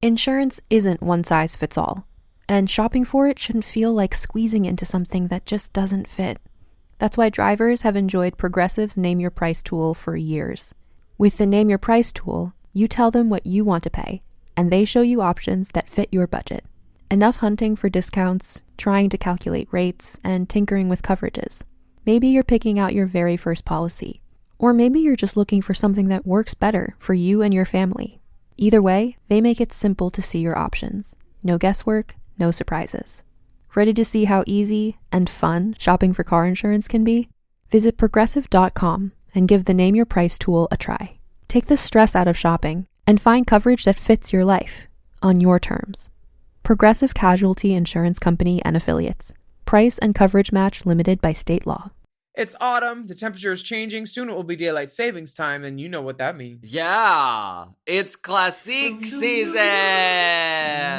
Insurance isn't one size fits all, and shopping for it shouldn't feel like squeezing into something that just doesn't fit. That's why drivers have enjoyed Progressive's Name Your Price tool for years. With the Name Your Price tool, you tell them what you want to pay, and they show you options that fit your budget. Enough hunting for discounts, trying to calculate rates, and tinkering with coverages. Maybe you're picking out your very first policy, or maybe you're just looking for something that works better for you and your family. Either way, they make it simple to see your options. No guesswork, no surprises. Ready to see how easy and fun shopping for car insurance can be? Visit Progressive.com and give the Name Your Price tool a try. Take the stress out of shopping and find coverage that fits your life, on your terms. Progressive Casualty Insurance Company and Affiliates. Price and coverage match limited by state law. It's autumn, the temperature is changing, soon it will be daylight savings time, and you know what that means. Yeah, it's Classique season!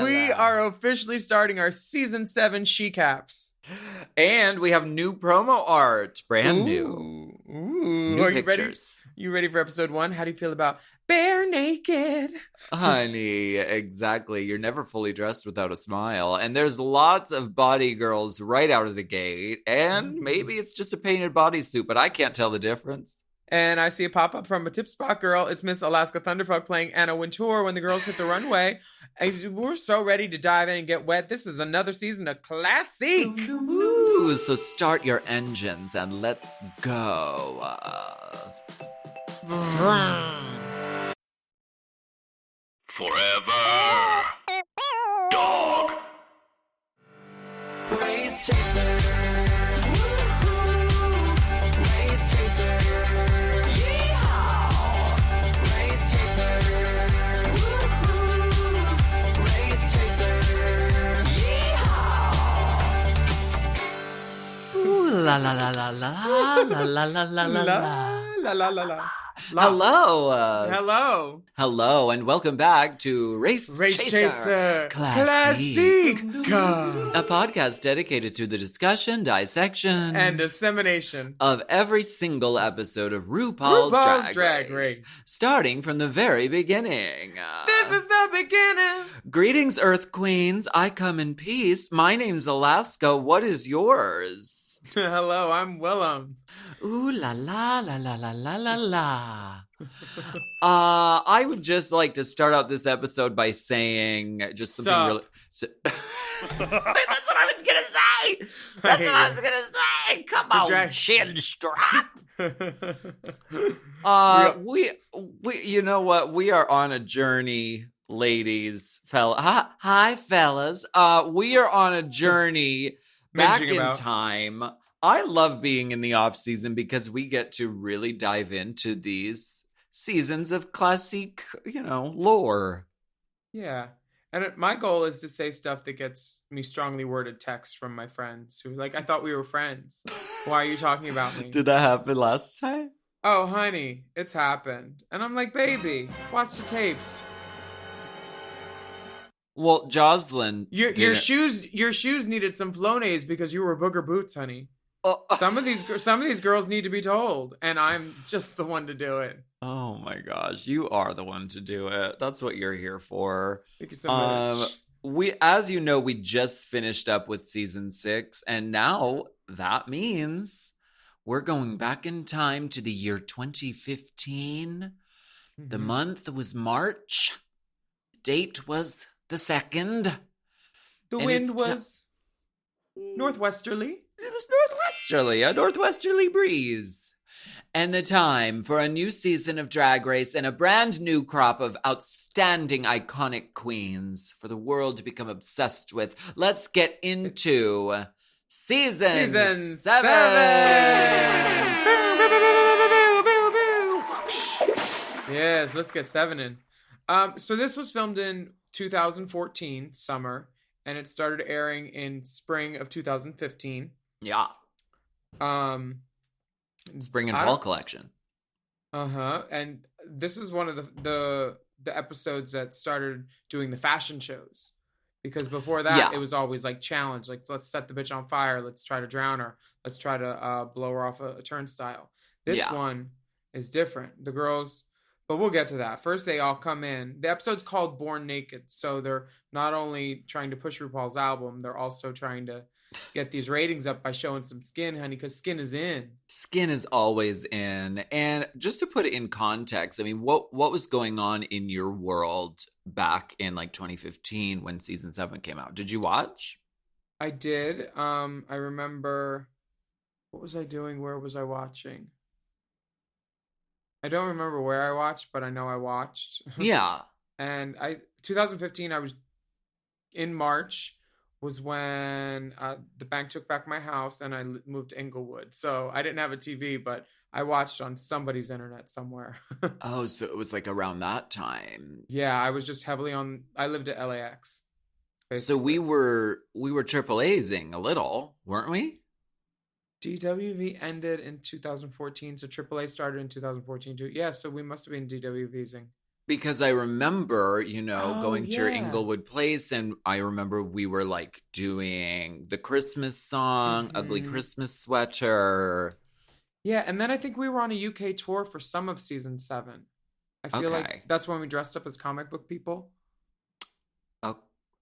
We are officially starting our Season 7 she-caps. And we have new promo art, brand new. Ooh. New Are pictures. You ready for episode 1? How do you feel about bare naked? Honey, exactly. You're never fully dressed without a smile. And there's lots of body girls right out of the gate. And maybe it's just a painted bodysuit, but I can't tell the difference. And I see a pop-up from a tip spot girl. It's Miss Alaska Thunderfuck playing Anna Wintour when the girls hit the runway. And we're so ready to dive in and get wet. This is another season of Classique. Ooh, so start your engines and let's go. Forever. Dog. Race chaser. Woo-hoo. Race chaser. Yeehaw. Race chaser. Woo-hoo. Race chaser. Yeehaw. Ooh, la la la la la la la la la la la. La la la la. Hello. Hello, and welcome back to Race Chaser. Classique. A podcast dedicated to the discussion, dissection, And dissemination of every single episode of RuPaul's Drag Race. Starting from the very beginning. This is the beginning. Greetings, Earth Queens. I come in peace. My name's Alaska. What is yours? Hello, I'm Willam. Ooh la la la la la la la la. I would just like to start out this episode by saying just something Sup. really. That's what I was gonna say. That's what I was gonna say. Come on, chin strap. We, you know what? We are on a journey, ladies, Hi, fellas. We are on a journey. Back in time, I love being in the off season because we get to really dive into these seasons of Classique, lore. Yeah. And my goal is to say stuff that gets me strongly worded texts from my friends who I thought we were friends. Why are you talking about me? Did that happen last time? Oh, honey, it's happened. And I'm like, baby, watch the tapes. Well, Jocelyn, your shoes needed some Flonase because you were booger boots, honey. Some of these girls need to be told, and I'm just the one to do it. Oh my gosh, you are the one to do it. That's what you're here for. Thank you so much. As you know, we just finished up with season 6, and now that means we're going back in time to the year 2015. Mm-hmm. The month was March. Date was the 2nd. The wind was northwesterly. It was northwesterly, a northwesterly breeze. And the time for a new season of Drag Race and a brand new crop of outstanding, iconic queens for the world to become obsessed with. Let's get into season 7. Yes, let's get 7 in. So this was filmed in 2014 summer, and it started airing in spring of 2015. Yeah. Spring and fall collection. And this is one of the episodes that started doing the fashion shows, because before that it was always challenge, let's set the bitch on fire, let's try to drown her, let's try to blow her off a turnstile. This one is different. The girls But we'll get to that. First, they all come in. The episode's called Born Naked. So they're not only trying to push RuPaul's album, they're also trying to get these ratings up by showing some skin, honey, because skin is in. Skin is always in. And just to put it in context, I mean, what was going on in your world back in like 2015 when season 7 came out? Did you watch? I did. I remember, what was I doing? Where was I watching? I don't remember where I watched, but I know I watched. Yeah. And 2015, I was in March was when the bank took back my house and I moved to Inglewood. So I didn't have a TV, but I watched on somebody's internet somewhere. Oh, so it was like around that time. Yeah, I was just heavily I lived at LAX. Basically. So we were triple A'ing a little, weren't we? DWV ended in 2014, so AAA started in 2014 too. Yeah, so we must have been DWVing. Because I remember, going to your yeah. Inglewood place, and I remember we were like doing the Christmas song, Ugly Christmas Sweater. Yeah, and then I think we were on a UK tour for some of season 7. I feel like that's when we dressed up as comic book people. Oh,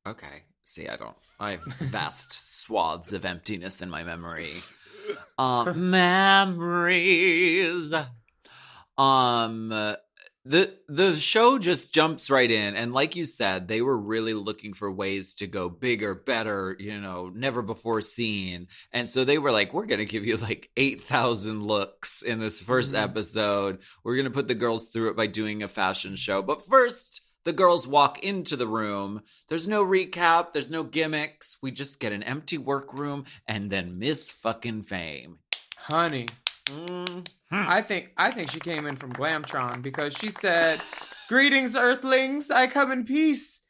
okay. See, I have vast swaths of emptiness in my memory. Memories. The show just jumps right in, and like you said, they were really looking for ways to go bigger, better, never before seen. And so they were like, we're gonna give you like 8,000 looks in this first episode. We're gonna put the girls through it by doing a fashion show. But first, the girls walk into the room. There's no recap, there's no gimmicks. We just get an empty workroom and then Miss fucking Fame. Honey. I think she came in from Glamtron because she said, "Greetings, Earthlings. I come in peace."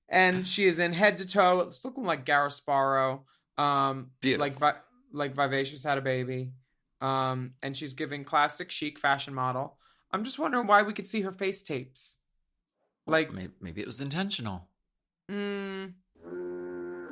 And she is in head to toe. It's looking like Garasparrow. Beautiful. Like Vivacious had a baby. And she's giving classic chic fashion model. I'm just wondering why we could see her face tapes. Like maybe it was intentional.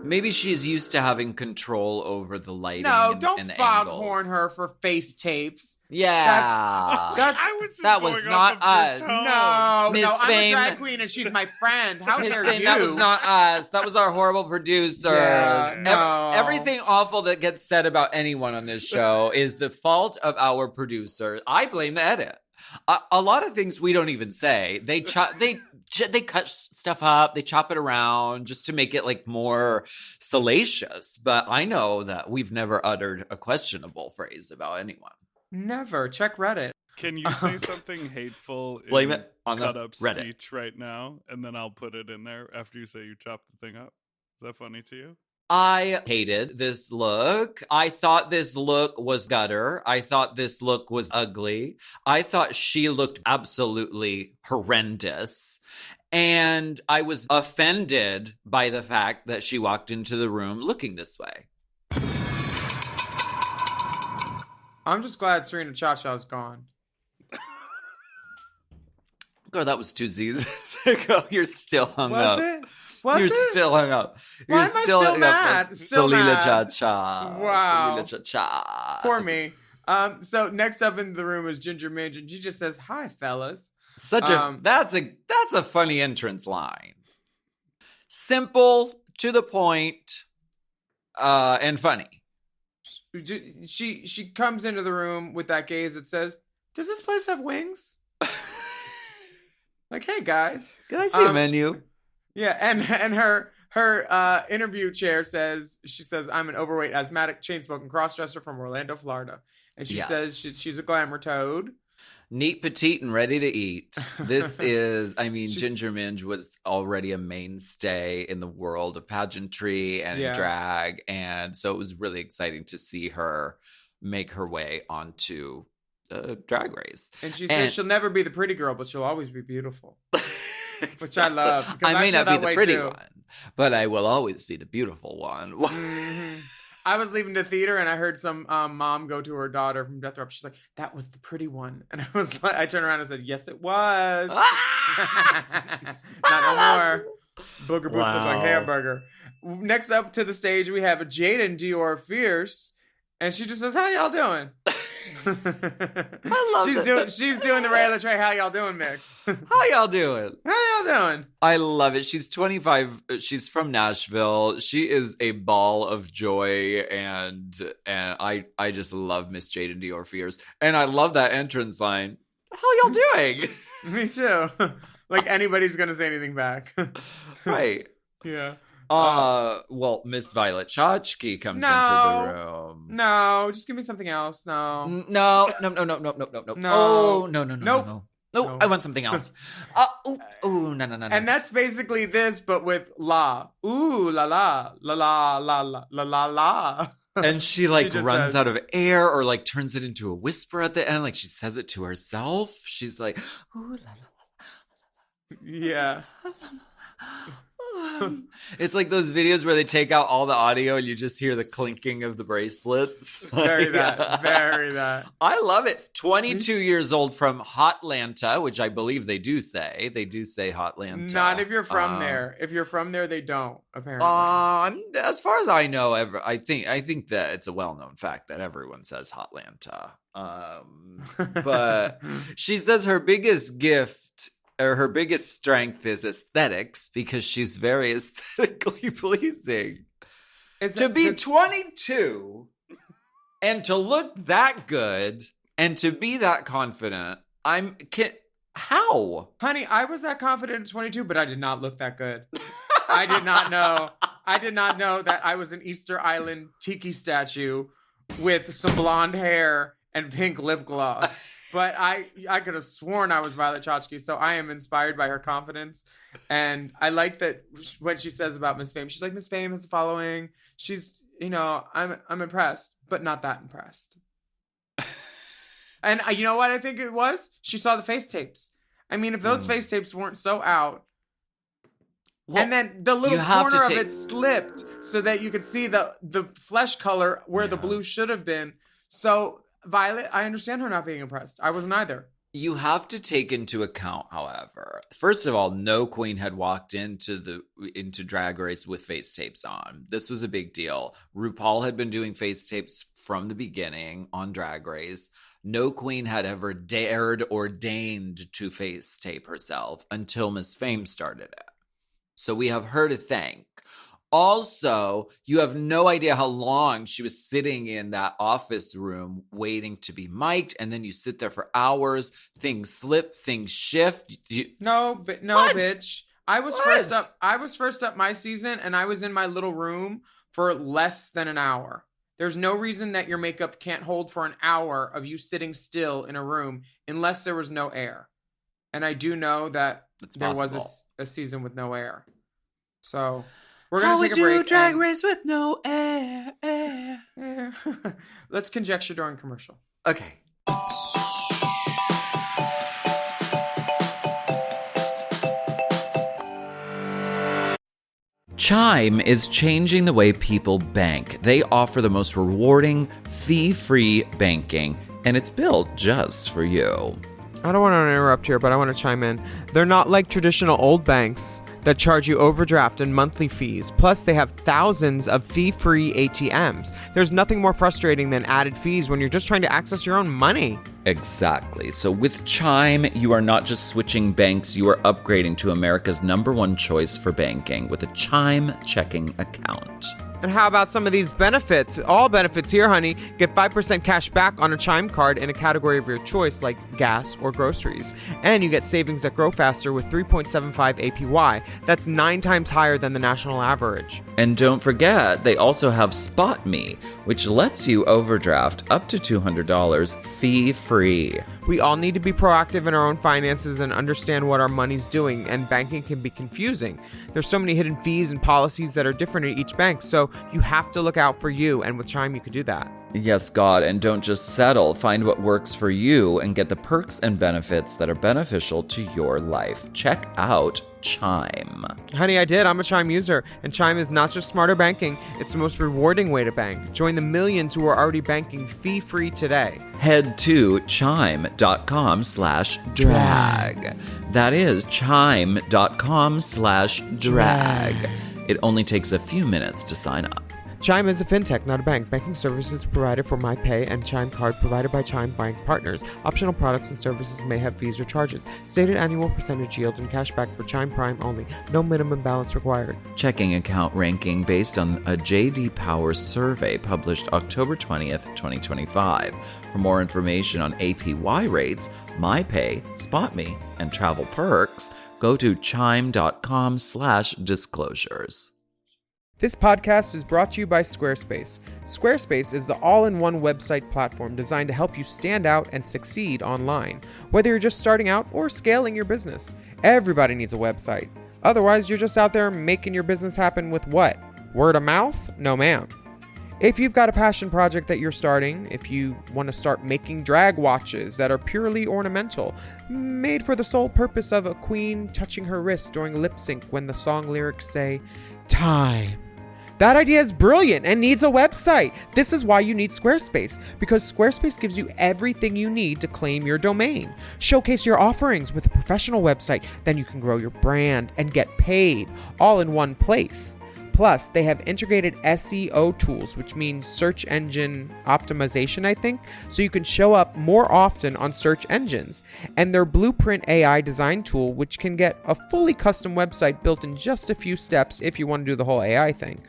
Maybe she's used to having control over the lighting. No, and don't the foghorn angles. her for face tapes. Yeah, that was not us. No, Miss I'm Fame. a drag queen and she's my friend. How Miss dare Fame, you? that was not us. That was our horrible producers. Yeah, no. Everything awful that gets said about anyone on this show is the fault of our producer. I blame the edit. A lot of things we don't even say. They cut stuff up. They chop it around just to make it like more salacious. But I know that we've never uttered a questionable phrase about anyone. Never. Check Reddit. Can you say something hateful Blame in it on the cut-up Reddit. speech right now, and then I'll put it in there after you say you chopped the thing up? Is that funny to you? I hated this look. I thought this look was gutter. I thought this look was ugly. I thought she looked absolutely horrendous. And I was offended by the fact that she walked into the room looking this way. I'm just glad Serena Cha-Cha's gone. Girl, that was 2 seasons ago. You're still hung up. Was it? Was You're it? still hung up. Why You're am I still still hung mad? up. Still Solila mad. Cha-Cha. Wow. Solila Cha-Cha. Poor me. So next up in the room is Ginger Minge, and she just says, "Hi, fellas." That's a funny entrance line. Simple, to the point, and funny. She comes into the room with that gaze that says, "Does this place have wings?" Like, hey guys, Can I see a menu? Yeah, and her interview chair says, "I'm an overweight asthmatic chain smoking crossdresser from Orlando, Florida," and she says she's a glamour toad. Neat, petite, and ready to eat. This is, Ginger Minge was already a mainstay in the world of pageantry and drag. And so it was really exciting to see her make her way onto the Drag Race. And she says she'll never be the pretty girl, but she'll always be beautiful. Which I love. I may not be the pretty one, but I will always be the beautiful one. Mm-hmm. I was leaving the theater and I heard some mom go to her daughter from Death Row. She's like, "That was the pretty one." And I turned around and said, "Yes, it was." Not no more. Booger Boots look like hamburger. Next up to the stage, we have Jaden Dior Fierce. And she just says, "How y'all doing?" I love she's doing the Ray Trey "How y'all doing" mix. How y'all doing? How y'all doing? I love it. She's 25. She's from Nashville. She is a ball of joy, and I just love Miss Jade and Dior Fears. And I love that entrance line. How y'all doing? Me too. Like anybody's gonna say anything back. Right. Yeah. Well, Miss Violet Chachki comes into the room. No, just give me something else. No. No. Oh, no. Nope. Oh, I want something else. No. And that's basically this, but with la. Ooh, la la. La la la la la la la. And she like She just runs says- out of air or like turns it into a whisper at the end. Like she says it to herself. She's like, ooh, la la. Yeah. It's like those videos where they take out all the audio and you just hear the clinking of the bracelets. Very that. I love it. 22 years old from Hotlanta, which I believe they do say. They do say Hotlanta. Not if you're from there. If you're from there, they don't, apparently. As far as I know, I think that it's a well-known fact that everyone says Hotlanta. But she says her biggest gift or her biggest strength is aesthetics because she's very aesthetically pleasing. To be 22 and to look that good and to be that confident, how? Honey, I was that confident at 22, but I did not look that good. I did not know that I was an Easter Island tiki statue with some blonde hair and pink lip gloss. But I could have sworn I was Violet Chachki, so I am inspired by her confidence. And I like that when she says about Miss Fame, she's like, Miss Fame has a following. She's, I'm impressed, but not that impressed. And you know what I think it was? She saw the face tapes. I mean, if those face tapes weren't so out, well, and then the little corner of it slipped so that you could see the flesh color where the blue should have been. So Violet, I understand her not being impressed. I wasn't either. You have to take into account, however, first of all, no queen had walked into Drag Race with face tapes on. This was a big deal. RuPaul had been doing face tapes from the beginning on Drag Race. No queen had ever dared or deigned to face tape herself until Miss Fame started it. So we have her to thank. Also, you have no idea how long she was sitting in that office room waiting to be mic'd, and then you sit there for hours. Things slip, things shift. Bitch. I was first up my season, and I was in my little room for less than an hour. There's no reason that your makeup can't hold for an hour of you sitting still in a room unless there was no air. And I do know that there was a season with no air. So we're going to take a break. Drag Race with no air. Let's conjecture during commercial. Okay. Chime is changing the way people bank. They offer the most rewarding, fee-free banking, and it's built just for you. I don't want to interrupt here, but I want to chime in. They're not like traditional old banks that charge you overdraft and monthly fees. Plus, they have thousands of fee-free ATMs. There's nothing more frustrating than added fees when you're just trying to access your own money. Exactly. So with Chime, you are not just switching banks, you are upgrading to America's #1 choice for banking with a Chime checking account. And how about some of these benefits? All benefits here, honey. Get 5% cash back on a Chime card in a category of your choice, like gas or groceries. And you get savings that grow faster with 3.75 APY. That's 9 times higher than the national average. And don't forget, they also have Spot Me, which lets you overdraft up to $200 fee-free. We all need to be proactive in our own finances and understand what our money's doing, and banking can be confusing. There's so many hidden fees and policies that are different at each bank, so you have to look out for you, and with Chime you can do that. Yes, God, and don't just settle. Find what works for you and get the perks and benefits that are beneficial to your life. Check out Chime. Honey, I did. I'm a Chime user, and Chime is not just smarter banking, it's the most rewarding way to bank. Join the millions who are already banking fee-free today. Head to chime.com/drag. That is chime.com/drag. It only takes a few minutes to sign up. Chime is a fintech, not a bank. Banking services provided for MyPay and Chime Card provided by Chime Bank Partners. Optional products and services may have fees or charges. Stated annual percentage yield and cashback for Chime Prime only. No minimum balance required. Checking account ranking based on a J.D. Power survey published October 20th, 2025. For more information on APY rates, MyPay, SpotMe, and travel perks, go to chime.com/disclosures. This podcast is brought to you by Squarespace. Squarespace is the all-in-one website platform designed to help you stand out and succeed online, whether you're just starting out or scaling your business. Everybody needs a website. Otherwise, you're just out there making your business happen with what? Word of mouth? No, ma'am. If you've got a passion project that you're starting, if you want to start making drag watches that are purely ornamental, made for the sole purpose of a queen touching her wrist during lip sync when the song lyrics say, time. That idea is brilliant and needs a website. This is why you need Squarespace, because Squarespace gives you everything you need to claim your domain. Showcase your offerings with a professional website, then you can grow your brand and get paid all in one place. Plus, they have integrated SEO tools, which means search engine optimization, I think, so you can show up more often on search engines. And their Blueprint AI design tool, which can get a fully custom website built in just a few steps if you want to do the whole AI thing.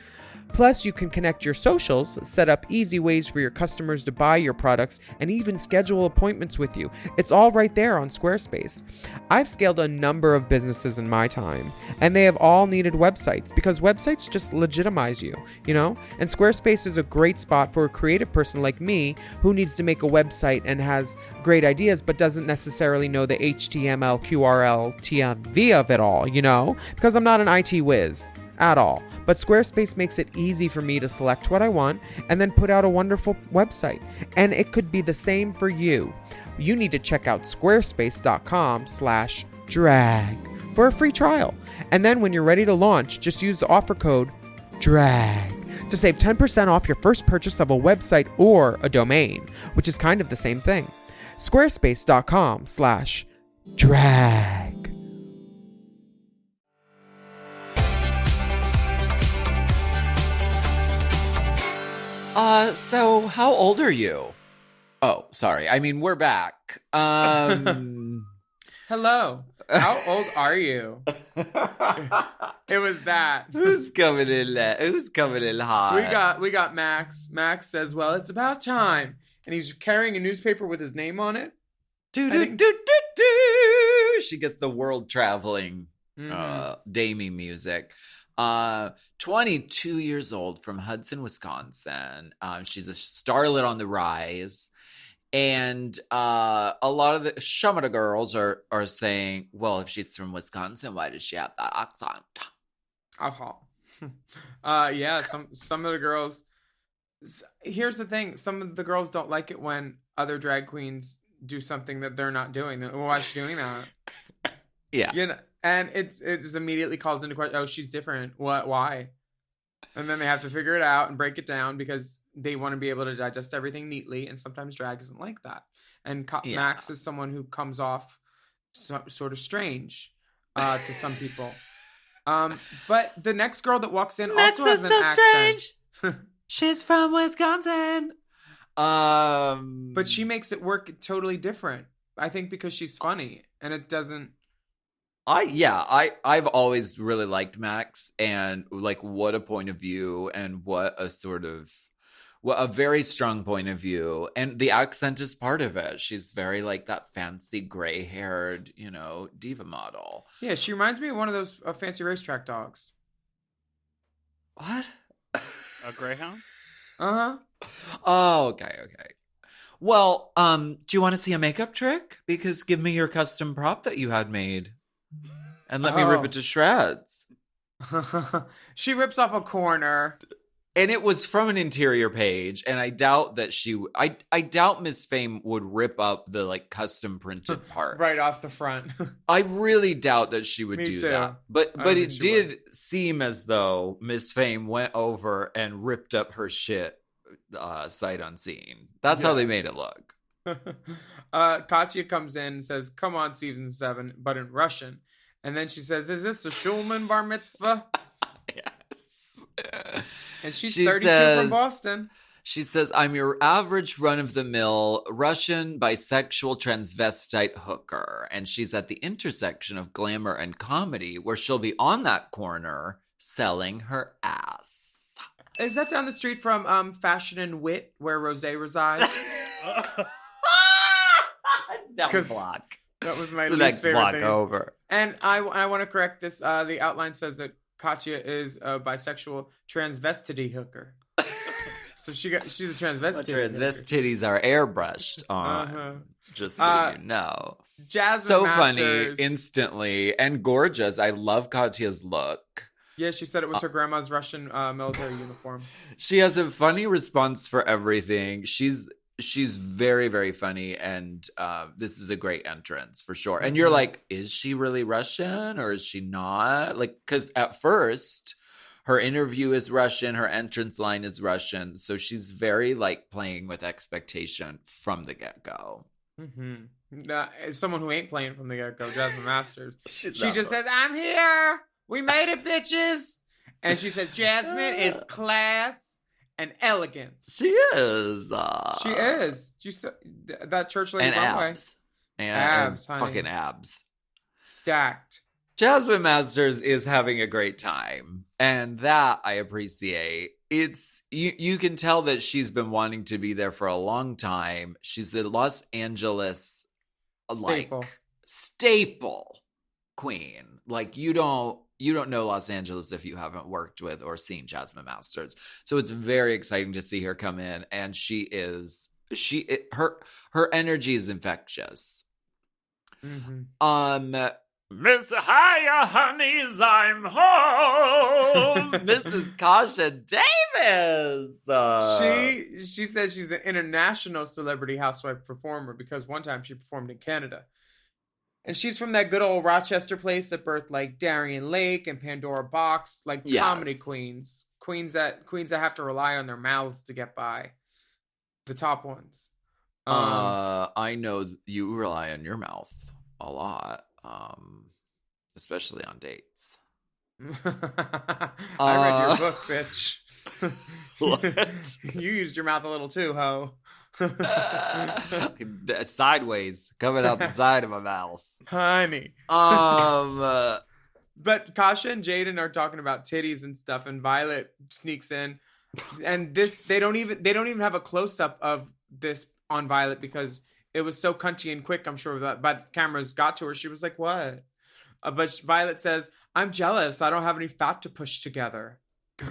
Plus, you can connect your socials, set up easy ways for your customers to buy your products, and even schedule appointments with you. It's all right there on Squarespace. I've scaled a number of businesses in my time, and they have all needed websites because websites just legitimize you, you know? And Squarespace is a great spot for a creative person like me who needs to make a website and has great ideas but doesn't necessarily know the HTML, QRL, TMV of it all, you know? Because I'm not an IT whiz at all. But Squarespace makes it easy for me to select what I want and then put out a wonderful website. And it could be the same for you. You need to check out squarespace.com/drag for a free trial. And then when you're ready to launch, just use the offer code DRAG to save 10% off your first purchase of a website or a domain, which is kind of the same thing. Squarespace.com/drag. So how old are you? Oh, sorry. I mean, we're back. Hello. How old are you? It was that. Who's coming in hot? We got Max. Max says, "Well, it's about time." And he's carrying a newspaper with his name on it. She gets the world traveling Damie music. 22 years old from Hudson, Wisconsin. She's a starlet on the rise. And some of the girls are saying, well, if she's from Wisconsin, why does she have that accent? Yeah, some of the girls. Here's the thing. Some of the girls don't like it when other drag queens do something that they're not doing. Well, why is she doing that? Yeah. You know, and it immediately calls into question, oh, she's different. What? Why? And then they have to figure it out and break it down because they want to be able to digest everything neatly. And sometimes drag isn't like that. And Max is someone who comes off sort of strange to some people. But the next girl that walks in also has an accent. Strange. She's from Wisconsin. But she makes it work totally different. I think because she's funny and it doesn't. I've always really liked Max, and like what a point of view and what a very strong point of view, and the accent is part of it. She's very like that fancy gray-haired, diva model. Yeah, she reminds me of one of those fancy racetrack dogs. What? A greyhound? Uh-huh. Oh, okay. Well, do you want to see a makeup trick? Because give me your custom prop that you had made. And let me rip it to shreds. She rips off a corner. And it was from an interior page. And I doubt that I doubt Miss Fame would rip up the like custom printed part. Right off the front. I really doubt that she would Me do too. that. But it did seem as though Miss Fame went over and ripped up her shit sight unseen. That's how they made it look. Katya comes in and says, "Come on, season 7," but in Russian. And then she says, "Is this a Schulman bar mitzvah?" Yes. And she's She 32 says- from Boston. She says, I'm your average run-of-the-mill Russian bisexual transvestite hooker. And she's at the intersection of glamour and comedy, where she'll be on that corner selling her ass. Is that down the street from Fashion and Wit, where Rosé resides? It's down the block. That was my The least next favorite block thing. over. And I want to correct this. The outline says that Katya is a bisexual transvestity hooker. So she's a transvestite. Transvestities are airbrushed on, just so you know. Jasmine So Masters. funny, instantly, and gorgeous. I love Katya's look. Yeah, she said it was her grandma's Russian military uniform. She has a funny response for everything. She's very, very funny, and this is a great entrance for sure. And you're like, is she really Russian or is she not? Like, because at first, her interview is Russian, her entrance line is Russian, so she's very like playing with expectation from the get-go. As someone who ain't playing from the get-go, Jasmine Masters. She not just says, I'm here. We made it, bitches. And she said, Jasmine is class and elegance. She is. She is. That church lady And runway. abs. Abs, and honey. fucking abs. Stacked. Jasmine Masters is having a great time, and that I appreciate. It's you can tell that she's been wanting to be there for a long time. She's the Los Angeles staple queen. Like you don't know Los Angeles if you haven't worked with or seen Jasmine Masters. So it's very exciting to see her come in, and her energy is infectious. Miss Hiya, honeys, I'm home. Mrs. Kasha Davis. She says she's an international celebrity housewife performer because one time she performed in Canada. And she's from that good old Rochester place that birthed like Darien Lake and Pandora Box, like comedy queens. Queens that have to rely on their mouths to get by. The top ones. I know you rely on your mouth a lot. Especially on dates. I read your book, bitch. What? You used your mouth a little too, ho. Sideways, coming out the side of my mouth. Honey. But Kasha and Jaden are talking about titties and stuff, and Violet sneaks in. And they don't even have a close-up of this on Violet because it was so cunty and quick, I'm sure, that by the cameras got to her. She was like, what? But Violet says, I'm jealous. I don't have any fat to push together. Girl.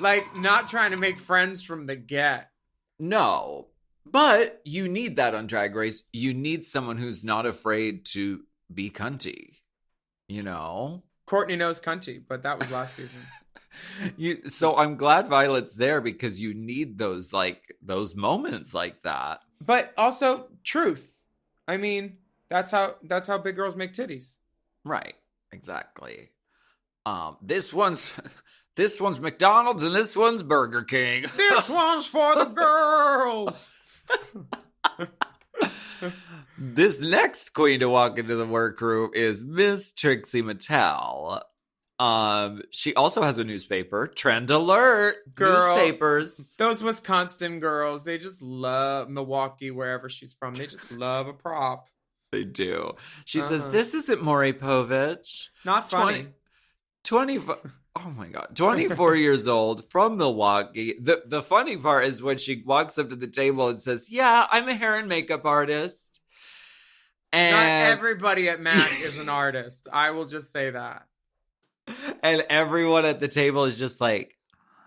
Like, not trying to make friends from the get. No. But you need that on Drag Race. You need someone who's not afraid to be cunty. You know? Courtney knows cunty, but that was last season. So I'm glad Violet's there because you need those moments like that. But also truth. I mean, that's how big girls make titties. Right. Exactly. This one's McDonald's and this one's Burger King. This one's for the girls. This next queen to walk into the workroom is Miss Trixie Mattel. She also has a newspaper, Trend Alert. Girl, newspapers. Those Wisconsin girls, they just love Milwaukee, wherever she's from. They just love a prop. They do. She says, this isn't Maury Povich. Not funny. 24 years old, from Milwaukee. The funny part is when she walks up to the table and says, yeah, I'm a hair and makeup artist. And not everybody at MAC is an artist. I will just say that. And everyone at the table is just like,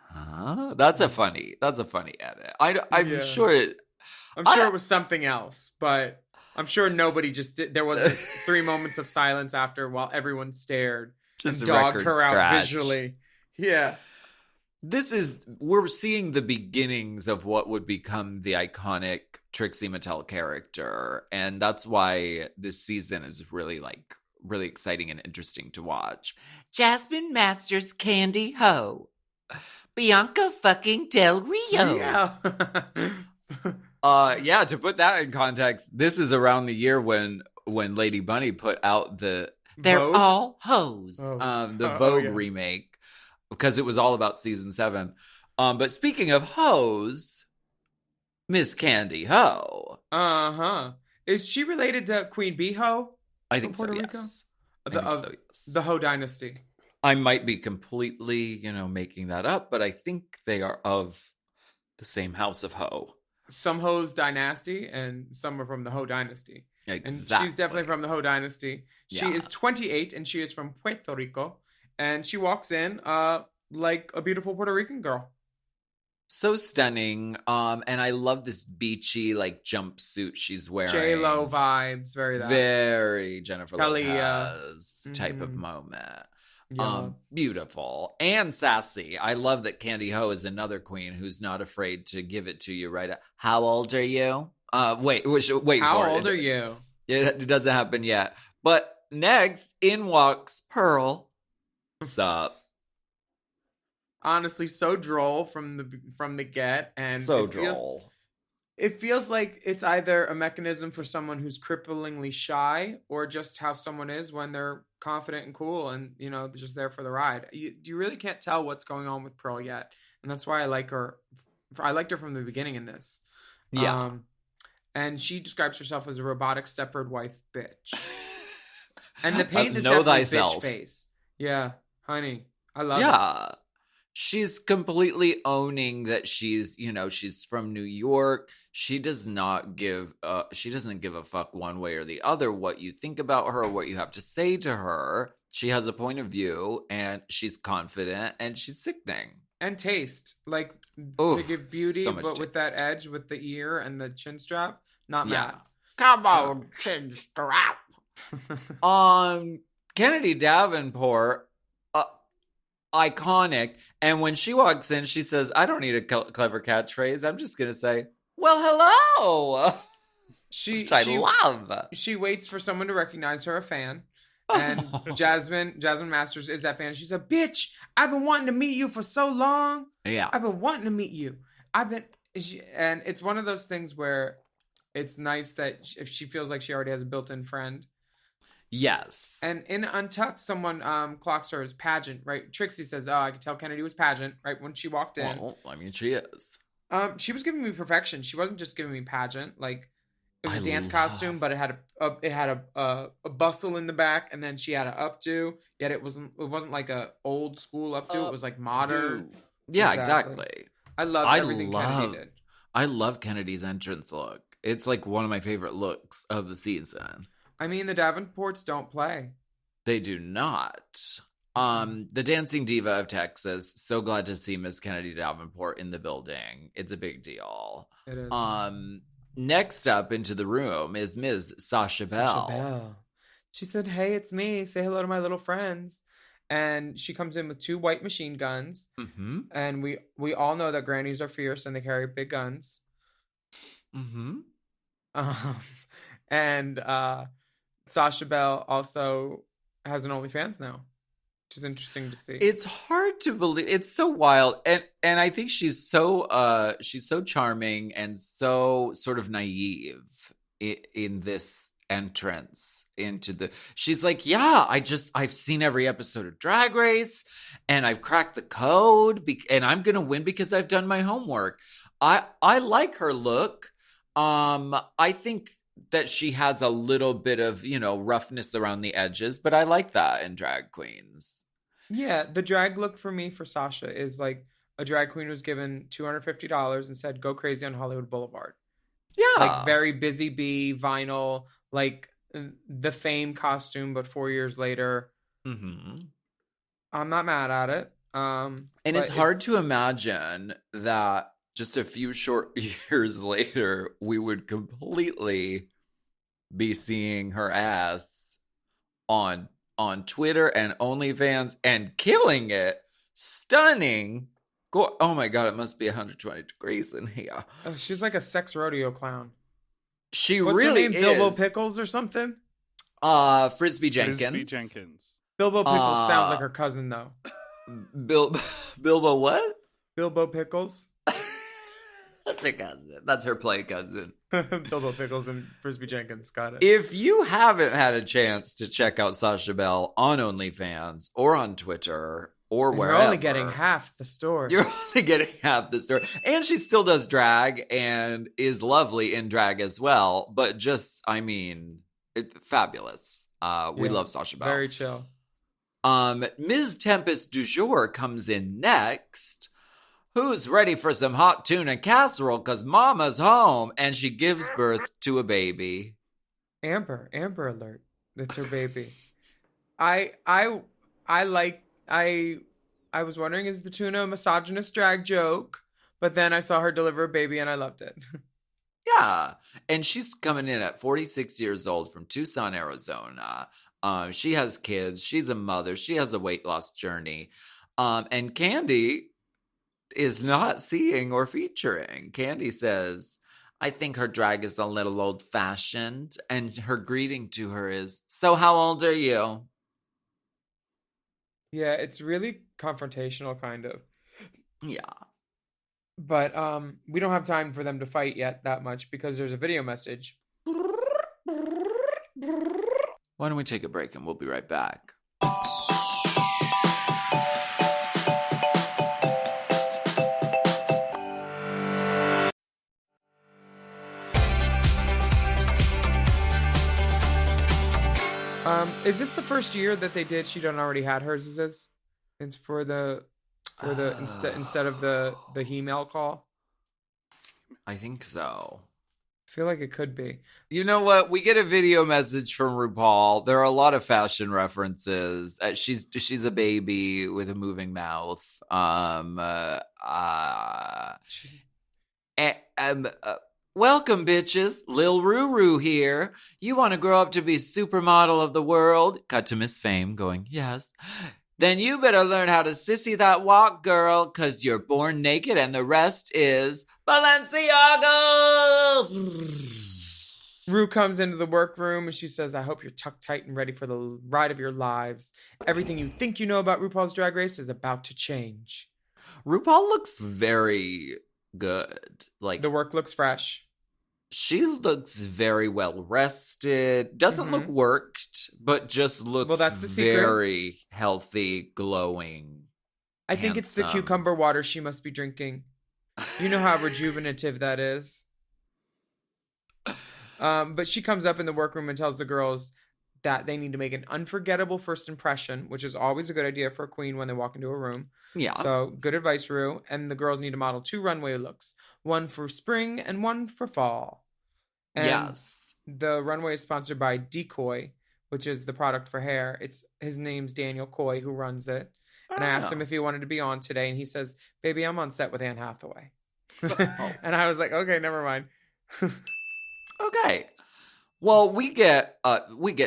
huh? That's a funny edit. I'm sure it was something else, but I'm sure nobody just did. There wasn't 3 moments of silence after while everyone stared just and dogged her out visually. Yeah. We're seeing the beginnings of what would become the iconic Trixie Mattel character. And that's why this season is really exciting and interesting to watch. Jasmine Masters Candy Ho. Bianca fucking Del Rio. Yeah. To put that in context, this is around the year when Lady Bunny put out They're Vogue? All Hoes, the Vogue remake. because it was all about season 7. But speaking of hoes, Miss Candy Ho. Uh-huh. Is she related to Queen Bee Ho? I think so, Puerto Rico? yes. I think so, yes. The Ho dynasty. I might be completely, making that up, but I think they are of the same house of Ho. Some Ho's dynasty and some are from the Ho dynasty. Exactly. And she's definitely from the Ho dynasty. She Yeah. is 28 and she is from Puerto Rico. And she walks in like a beautiful Puerto Rican girl. So stunning. And I love this beachy jumpsuit she's wearing. J-Lo vibes, very Jennifer Talia. Lopez type of moment. Yeah. Beautiful and sassy. I love that Candy Ho is another queen who's not afraid to give it to you right. How old are you? Wait How for it. How old are you? It doesn't happen yet. But next, in walks Pearl. What's up? Honestly, so droll from the get, and So droll. It feels like it's either a mechanism for someone who's cripplingly shy, or just how someone is when they're confident and cool, and they're just there for the ride. You really can't tell what's going on with Pearl yet, and that's why I like her. I liked her from the beginning in this. Yeah. And she describes herself as a robotic Stepford wife bitch. And the paint is know definitely thyself. bitch face. Yeah, honey, I love it. Yeah. She's completely owning that she's from New York. She doesn't give a fuck one way or the other what you think about her or what you have to say to her. She has a point of view and she's confident and she's sickening. And taste. Oof, to give beauty, so much but with that taste. edge with the ear and the chin strap. Not Yeah. mad. Come on, chin strap. Kennedy Davenport, iconic. And when she walks in, she says, I don't need a clever catchphrase. I'm just going to say, well, hello. Which I love. She waits for someone to recognize her a fan. And Jasmine Masters is that fan. She's a bitch. I've been wanting to meet you for so long. Yeah. I've been wanting to meet you. And it's one of those things where it's nice that if she feels like she already has a built-in friend. Yes. And in Untucked, someone clocks her as pageant, right? Trixie says, I could tell Kennedy was pageant, right? When she walked in. Well, I mean, she is. She was giving me perfection. She wasn't just giving me pageant. It was a dance costume, but it had a bustle in the back, and then she had an updo. Yet it wasn't like a old school updo. It was modern. Yeah, exactly. I love everything Kennedy did. I love Kennedy's entrance look. It's one of my favorite looks of the season. I mean, the Davenports don't play. They do not. The dancing diva of Texas. So glad to see Miss Kennedy Davenport in the building. It's a big deal. It is. Next up into the room is Ms. Sasha Bell. She said, hey, it's me. Say hello to my little friends. And she comes in with 2 white machine guns. Mm-hmm. And we all know that grannies are fierce and they carry big guns. Mm-hmm. And Sasha Bell also has an OnlyFans now, which is interesting to see. It's hard to believe. It's so wild, and I think she's so charming and so sort of naive in this entrance into the. She's like, yeah, I've seen every episode of Drag Race, and I've cracked the code, and I'm gonna win because I've done my homework. I like her look. I think that she has a little bit of, roughness around the edges, but I like that in drag queens. Yeah, the drag look for me for Sasha is a drag queen was given $250 and said, go crazy on Hollywood Boulevard. Yeah. Very Busy Bee, vinyl, the Fame costume, but 4 years later. Mm-hmm. I'm not mad at it. And it's hard to imagine that just a few short years later, we would completely be seeing her ass on Twitter and OnlyFans and killing it. Stunning. Oh my God, it must be 120 degrees in here. Oh, she's like a sex rodeo clown. She What's really her name? is. Bilbo Pickles or something? Frisbee Jenkins. Frisbee Jenkins. Bilbo Pickles sounds like her cousin, though. Bilbo what? Bilbo Pickles. That's her cousin. That's her play cousin. Bilbo Pickles and Frisbee Jenkins. Got it. If you haven't had a chance to check out Sasha Bell on OnlyFans or on Twitter, or And wherever. You're only getting half the story. You're only getting half the story. And she still does drag and is lovely in drag as well. But just, I mean, fabulous. We love Sasha Belle. Very chill. Ms. Tempest du Jour comes in next. Who's ready for some hot tuna casserole? Because Mama's home. And she gives birth to a baby. Amber alert. That's her baby. I was wondering, is the tuna a misogynist drag joke? But then I saw her deliver a baby and I loved it. Yeah. And she's coming in at 46 years old from Tucson, Arizona. She has kids. She's a mother. She has a weight loss journey. And Candy is not seeing or featuring. Candy says, I think her drag is a little old-fashioned. And her greeting to her is, so how old are you? Yeah, it's really confrontational, kind of. Yeah. But we don't have time for them to fight yet that much because there's a video message. Why don't we take a break and we'll be right back. Is this the first year that they did She Done Already Had Hers? Is this? It's for the instead of the he-mail call? I think so. I feel like it could be. You know what? We get a video message from RuPaul. There are a lot of fashion references. She's a baby with a moving mouth. Welcome, bitches. Lil Ruru here. You want to grow up to be supermodel of the world? Cut to Miss Fame going, yes. Then you better learn how to sissy that walk, girl, because you're born naked and the rest is Balenciagas. Rue comes into the workroom and she says, I hope you're tucked tight and ready for the ride of your lives. Everything you think you know about RuPaul's Drag Race is about to change. RuPaul looks very good. Like, the work looks fresh. She looks very well rested. Doesn't look worked, but just looks that's the secret. Very healthy, glowing. I think it's the cucumber water she must be drinking. You know how rejuvenative that is. But she comes up in the workroom and tells the girls that they need to make an unforgettable first impression, which is always a good idea for a queen when they walk into a room. Yeah. So good advice, Rue. And the girls need to model 2 runway looks, one for spring and one for fall. And yes. The runway is sponsored by Decoy, which is the product for hair. His name's Daniel Coy, who runs it. And I asked him if he wanted to be on today, and he says, baby, I'm on set with Anne Hathaway. And I was like, okay, never mind. Okay. Well, we get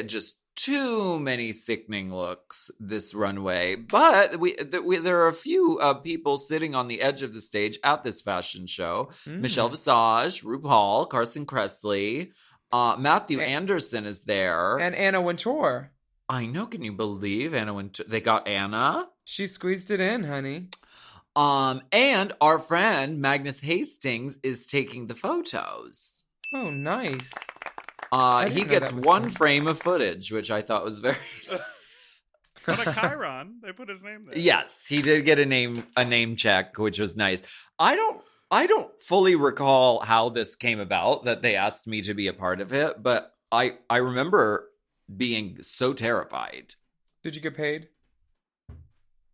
just too many sickening looks this runway, but there are a few people sitting on the edge of the stage at this fashion show. Michelle Visage, RuPaul, Carson Kressley, Matthew Anderson is there. And Anna Wintour. I know, can you believe Anna Wintour? They got Anna. She squeezed it in, honey. And our friend Magnus Hastings is taking the photos. Oh, nice. He gets one frame of footage, which I thought was very. What a Chiron! They put his name there. Yes, he did get a name check, which was nice. I don't fully recall how this came about that they asked me to be a part of it, but I remember being so terrified. Did you get paid?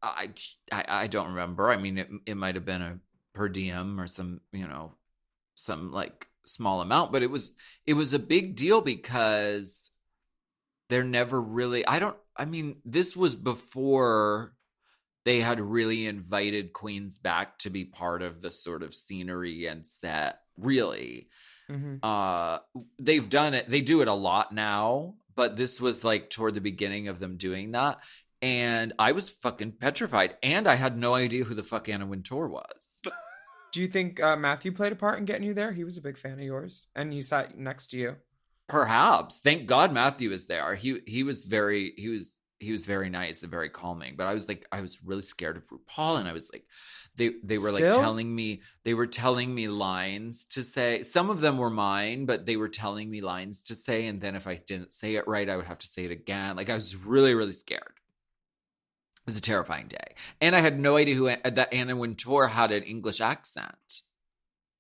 I don't remember. I mean, it might have been a per diem or some like small amount, but it was a big deal because they're never really, this was before they had really invited queens back to be part of the sort of scenery and set, really. They've done it, they do it a lot now, but this was like toward the beginning of them doing that, and I was fucking petrified, and I had no idea who the fuck Anna Wintour was. Do you think Matthew played a part in getting you there? He was a big fan of yours, and he sat next to you. Perhaps. Thank God Matthew was there. He was very very nice and very calming. But I was really scared of RuPaul, and I was like, they were like telling me lines to say. Some of them were mine, but they were telling me lines to say, and then if I didn't say it right, I would have to say it again. Like, I was really, really scared. was a terrifying day. And I had no idea that Anna Wintour had an English accent.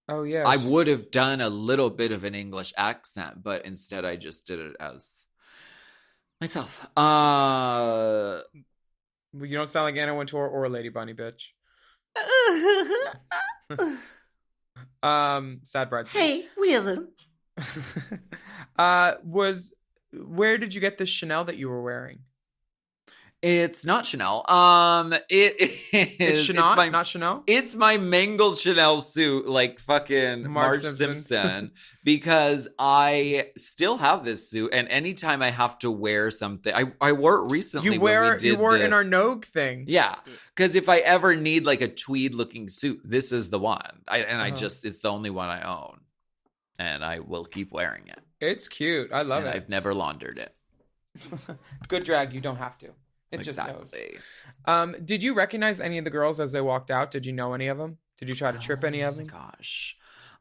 Oh, yeah. I would have done a little bit of an English accent, but instead I just did it as myself. You don't sound like Anna Wintour or Lady Bunny, bitch. Sad bride. Hey, Willam. Where did you get this Chanel that you were wearing? It's not Chanel. It is. It's Chanel, not Chanel. It's my mangled Chanel suit, like fucking Marge Simpson, because I still have this suit, and anytime I have to wear something, I wore it recently. You wore it in our Nogue thing. Yeah, because if I ever need like a tweed looking suit, this is the one. It's the only one I own, and I will keep wearing it. It's cute. I love it. I've never laundered it. Good drag. You don't have to. It exactly. just knows. Did you recognize any of the girls as they walked out? Did you know any of them? Did you try to trip any of them? Gosh,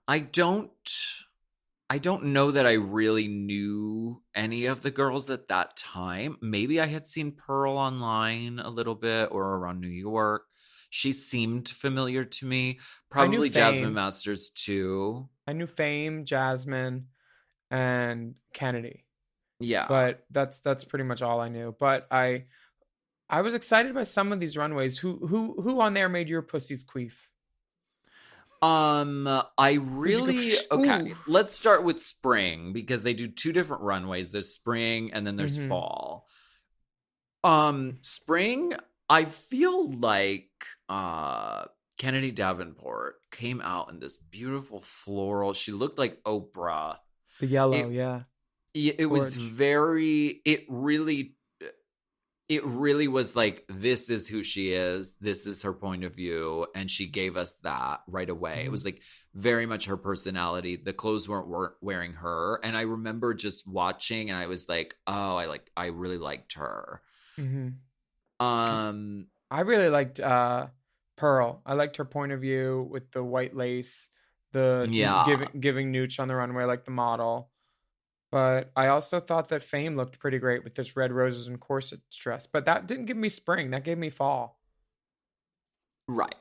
I don't know that I really knew any of the girls at that time. Maybe I had seen Pearl online a little bit or around New York. She seemed familiar to me. Probably Jasmine Masters too. I knew Fame, Jasmine, and Kennedy. Yeah. But that's pretty much all I knew. But I was excited by some of these runways. Who on there made your pussies queef? I really okay. Let's start with spring because they do two different runways. There's spring and then there's fall. Spring, I feel like Kennedy Davenport came out in this beautiful floral. She looked like Oprah. The yellow, yeah. It was very. It really was like, this is who she is. This is her point of view. And she gave us that right away. It was like very much her personality. The clothes weren't wearing her. And I remember just watching and I was like, oh, I really liked her. Mm-hmm. I really liked Pearl. I liked her point of view with the white lace, giving nooch on the runway like the model. But I also thought that Fame looked pretty great with this red roses and corset dress. But that didn't give me spring. That gave me fall. Right.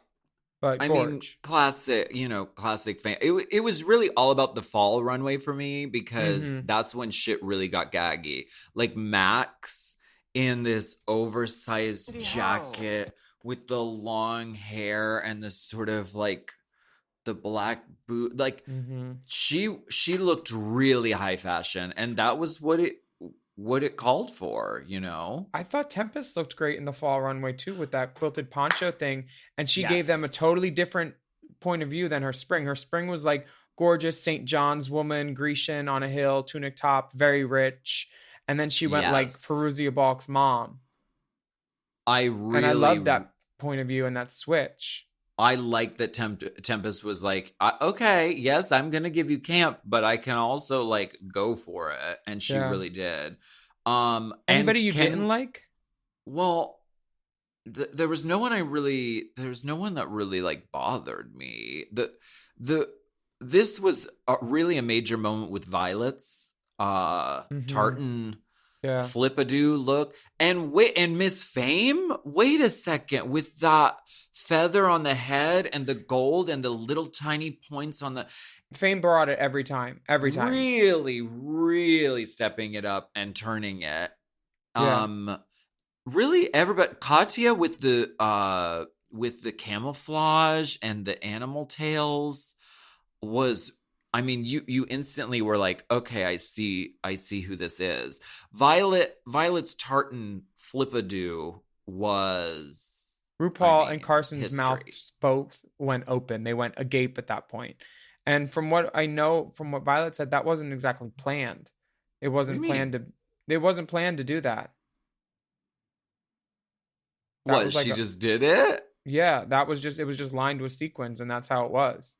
But I mean, classic Fame. It was really all about the fall runway for me because that's when shit really got gaggy. Like Max in this oversized jacket with the long hair and this sort of like the black boot, like she looked really high fashion, and that was what it called for, you know. I thought Tempest looked great in the fall runway too with that quilted poncho thing, and she gave them a totally different point of view than her spring. Her spring was like gorgeous St. John's woman, Grecian on a hill, tunic top, very rich, and then she went like Peruzia Balk's mom. I love that point of view and that switch. I like that Tempest was like, okay, yes, I'm going to give you camp, but I can also like go for it. And she really did. Anybody you didn't like? Well, there was no one that really like bothered me. This was really a major moment with Violet's tartan flip-a-doo look. And Miss Fame, wait a second, with that feather on the head and the gold and the little tiny points on the... Fame brought it every time. Really, really stepping it up and turning it. Really, everybody... Katya with the camouflage and the animal tails was... I mean, you instantly were like, okay, I see who this is. Violet's tartan flip-a-doo was... RuPaul and Carson's mouths both went open. They went agape at that point. And from what I know, from what Violet said, that wasn't exactly planned. It wasn't planned to do that. She just did it? Yeah, it was just lined with sequins, and that's how it was.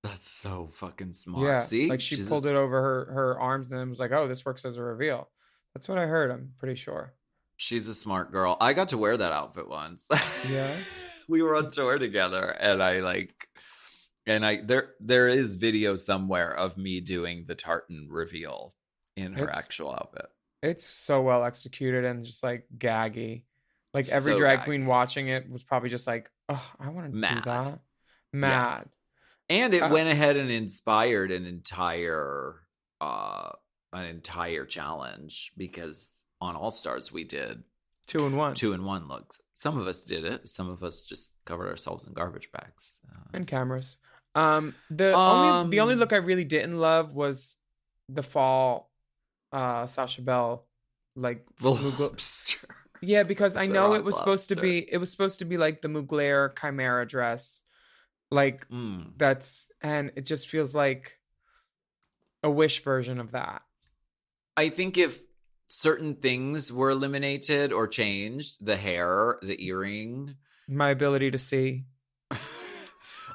That's so fucking smart. Yeah, see? Like she pulled it over her arms and then was like, oh, this works as a reveal. That's what I heard, I'm pretty sure. She's a smart girl. I got to wear that outfit once. Yeah. We were on tour together and there is video somewhere of me doing the tartan reveal in her actual outfit. It's so well executed and just like gaggy. Like every So drag baggy. queen watching it was probably just like, oh, I want to do Mad. that. Mad. And it went ahead and inspired an entire challenge, because on All Stars we did 2-in-1. 2-in-1 looks. Some of us did it. Some of us just covered ourselves in garbage bags And cameras. The only look I really didn't love was the fall Sasha Bell like lobster. Yeah, because I know it was lobster. supposed to be like the Mugler Chimera dress. Like and it just feels like a Wish version of that. I think if certain things were eliminated or changed, the hair, the earring, my ability to see,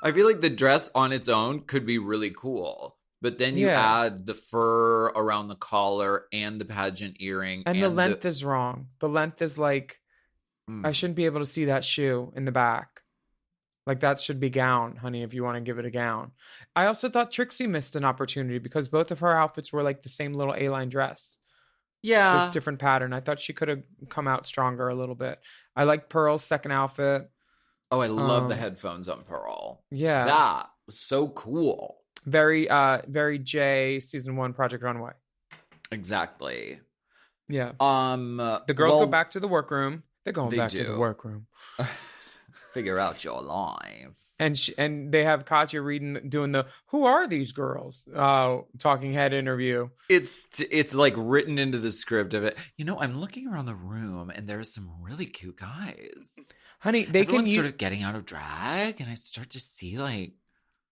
I feel like the dress on its own could be really cool. But then you add the fur around the collar and the pageant earring. And the length is wrong. The length is like, I shouldn't be able to see that shoe in the back. Like that should be gown, honey, if you want to give it a gown. I also thought Trixie missed an opportunity because both of her outfits were like the same little A-line dress. Yeah. Just different pattern. I thought she could have come out stronger a little bit. I like Pearl's second outfit. Oh, I love the headphones on Pearl. Yeah. That was so cool. Very J season 1 Project Runway. Exactly. Yeah. The girls go back to the workroom. They're going back to the workroom. Figure out your life. And they have Katya doing the "Who are these girls?" talking head interview. It's like written into the script of it. You know, I'm looking around the room and there's some really cute guys. Honey, everyone's sort of getting out of drag, and I start to see like.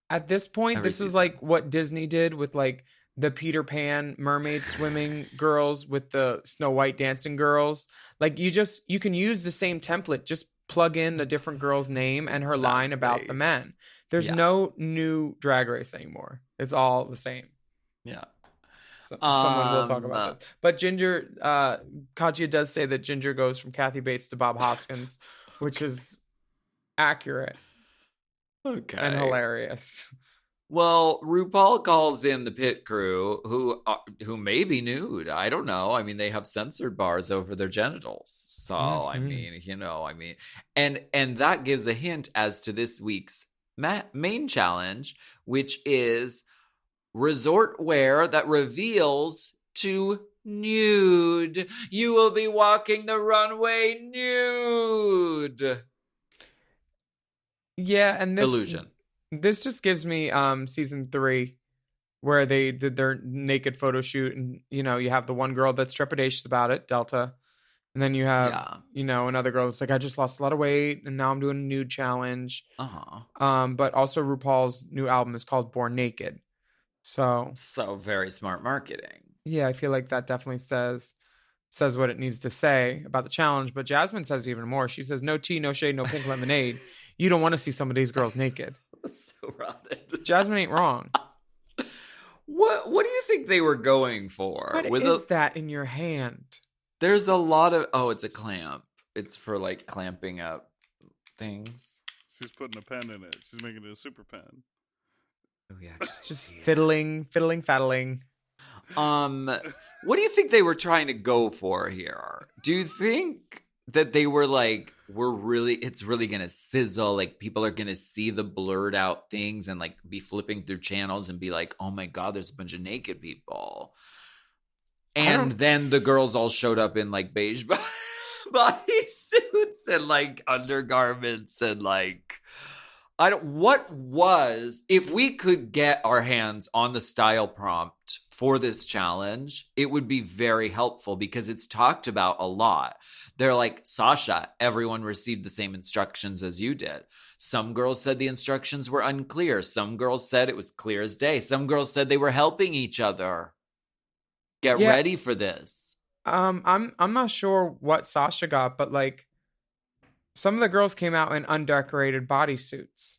At this point, this is like what Disney did with like the Peter Pan mermaid swimming girls with the Snow White dancing girls. Like you can use the same template, just plug in the different girl's name and her line about the men. There's no new Drag Race anymore. It's all the same. Yeah. So, someone will talk about this. But Ginger, Katya does say that Ginger goes from Kathy Bates to Bob Hoskins, which is accurate. Okay. And hilarious. Well, RuPaul calls in the pit crew who may be nude. I don't know. I mean, they have censored bars over their genitals. So, I mean, and that gives a hint as to this week's main challenge, which is resort wear that reveals to nude. You will be walking the runway nude. Yeah, and illusion. This just gives me season 3 where they did their naked photo shoot, and you have the one girl that's trepidatious about it, Delta, and then you have another girl that's like, I just lost a lot of weight and now I'm doing a nude challenge. But also RuPaul's new album is called Born Naked, so very smart marketing. Yeah, I feel like that definitely says what it needs to say about the challenge. But Jasmine says even more. She says, no tea, no shade, no pink lemonade. You don't want to see some of these girls naked. That's so rotted. Jasmine ain't wrong. What do you think they were going for? What is that in your hand? There's a lot of... Oh, it's a clamp. It's for like clamping up things. She's putting a pen in it. She's making it a super pen. Oh yeah. Just fiddling, faddling. What do you think they were trying to go for here? Do you think that they were like, it's really gonna sizzle, like people are gonna see the blurred out things and like be flipping through channels and be like, oh my god, there's a bunch of naked people, and then the girls all showed up in like beige body suits and like undergarments and like if we could get our hands on the style prompt for this challenge, it would be very helpful because it's talked about a lot. They're like, Sasha, everyone received the same instructions as you did. Some girls said the instructions were unclear. Some girls said it was clear as day. Some girls said they were helping each other. Get ready for this. I'm not sure what Sasha got, but like some of the girls came out in undecorated bodysuits.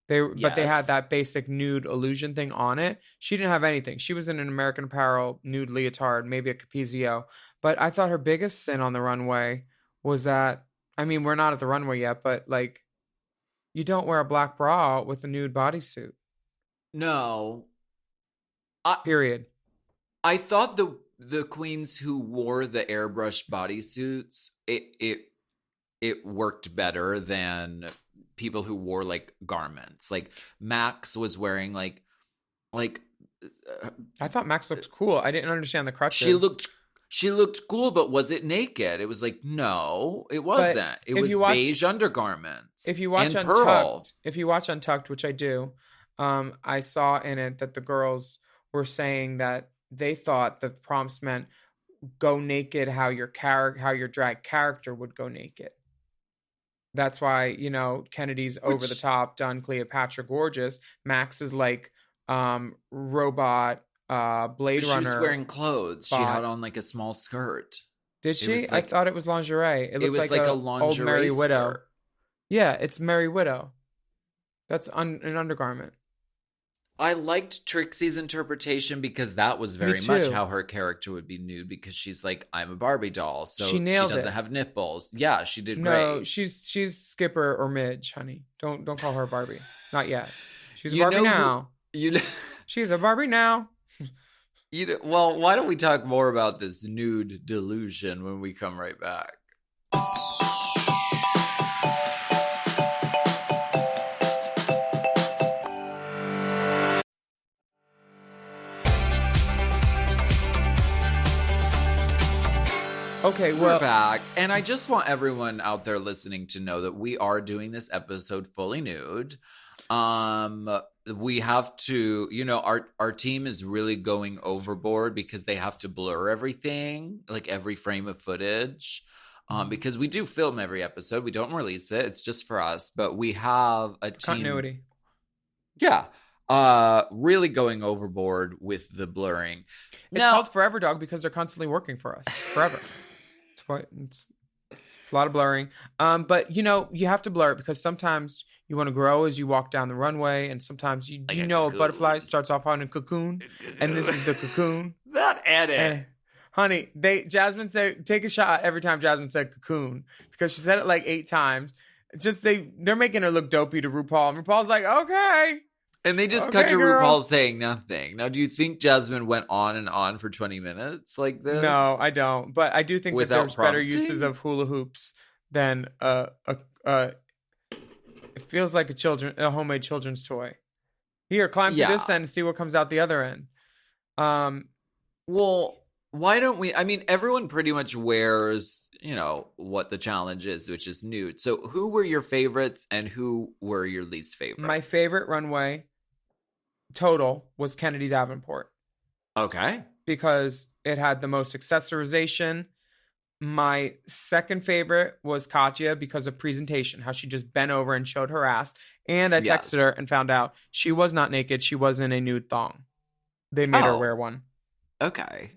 But they had that basic nude illusion thing on it. She didn't have anything. She was in an American Apparel nude leotard, maybe a Capezio. But I thought her biggest sin on the runway was that, I mean, we're not at the runway yet, but like, you don't wear a black bra with a nude bodysuit. No. Period. I thought the queens who wore the airbrush bodysuits, it worked better than people who wore like garments. Like Max was wearing like I thought Max looked cool. I didn't understand the crutches. She looked cool, but was it naked? It was like, no, it wasn't. It was beige undergarments. If you watch and Untucked, which I do, I saw in it that the girls were saying that they thought the prompts meant go naked how your drag character would go naked. That's why, you know, Kennedy's over the top, done Cleopatra gorgeous. Max is like robot Blade Runner. She was wearing clothes. She had on like a small skirt. Did she? I thought it was lingerie. It looked like a lingerie old Merry skirt. Widow. Yeah, it's Merry Widow. That's an undergarment. I liked Trixie's interpretation because that was very much how her character would be nude, because she's like, I'm a Barbie doll, so she doesn't have nipples. Yeah, she did great. No, she's Skipper or Midge, honey. Don't call her Barbie. Not yet. She's a Barbie now. She's a Barbie now. Well, why don't we talk more about this nude delusion when we come right back? Okay, well, we're back, and I just want everyone out there listening to know that we are doing this episode fully nude. We have to, you know, our team is really going overboard because they have to blur everything, like every frame of footage, because we do film every episode. We don't release it; it's just for us. But we have a team continuity. Yeah, really going overboard with the blurring. It's called Forever Dog because they're constantly working for us forever. It's a lot of blurring. But you know, you have to blur it because sometimes you want to grow as you walk down the runway, and sometimes you know a butterfly starts off on a cocoon, and this is the cocoon. That edit. And, honey, Jasmine said take a shot every time Jasmine said cocoon because she said it like 8 times. Just they're making her look dopey to RuPaul, and RuPaul's like, okay. And they just cut to RuPaul saying nothing. Now, do you think Jasmine went on and on for 20 minutes like this? No, I don't. But I do think that there's better uses of hula hoops than it feels like a homemade children's toy. Here, climb through this end and see what comes out the other end. Well, why don't we? I mean, everyone pretty much wears, you know, what the challenge is, which is nude. So who were your favorites and who were your least favorites? My favorite runway total was Kennedy Davenport. Okay. Because it had the most accessorization. My second favorite was Katya because of presentation, how she just bent over and showed her ass. And I texted her and found out she was not naked. She was in a nude thong. They made her wear one. Okay.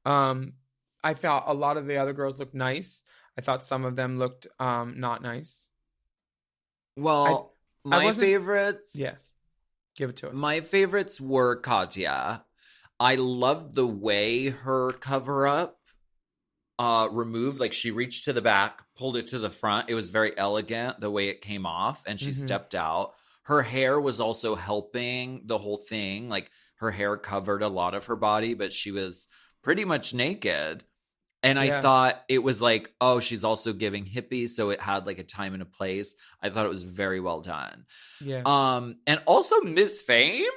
I thought a lot of the other girls looked nice. I thought some of them looked not nice. Well, my favorites... Yeah. Give it to us. My favorites were Katya. I loved the way her cover-up removed. Like, she reached to the back, pulled it to the front. It was very elegant, the way it came off, and she stepped out. Her hair was also helping the whole thing. Like, her hair covered a lot of her body, but she was pretty much naked. And I thought it was like, oh, she's also giving hippie, so it had like a time and a place. I thought it was very well done. Yeah. And also Miss Fame.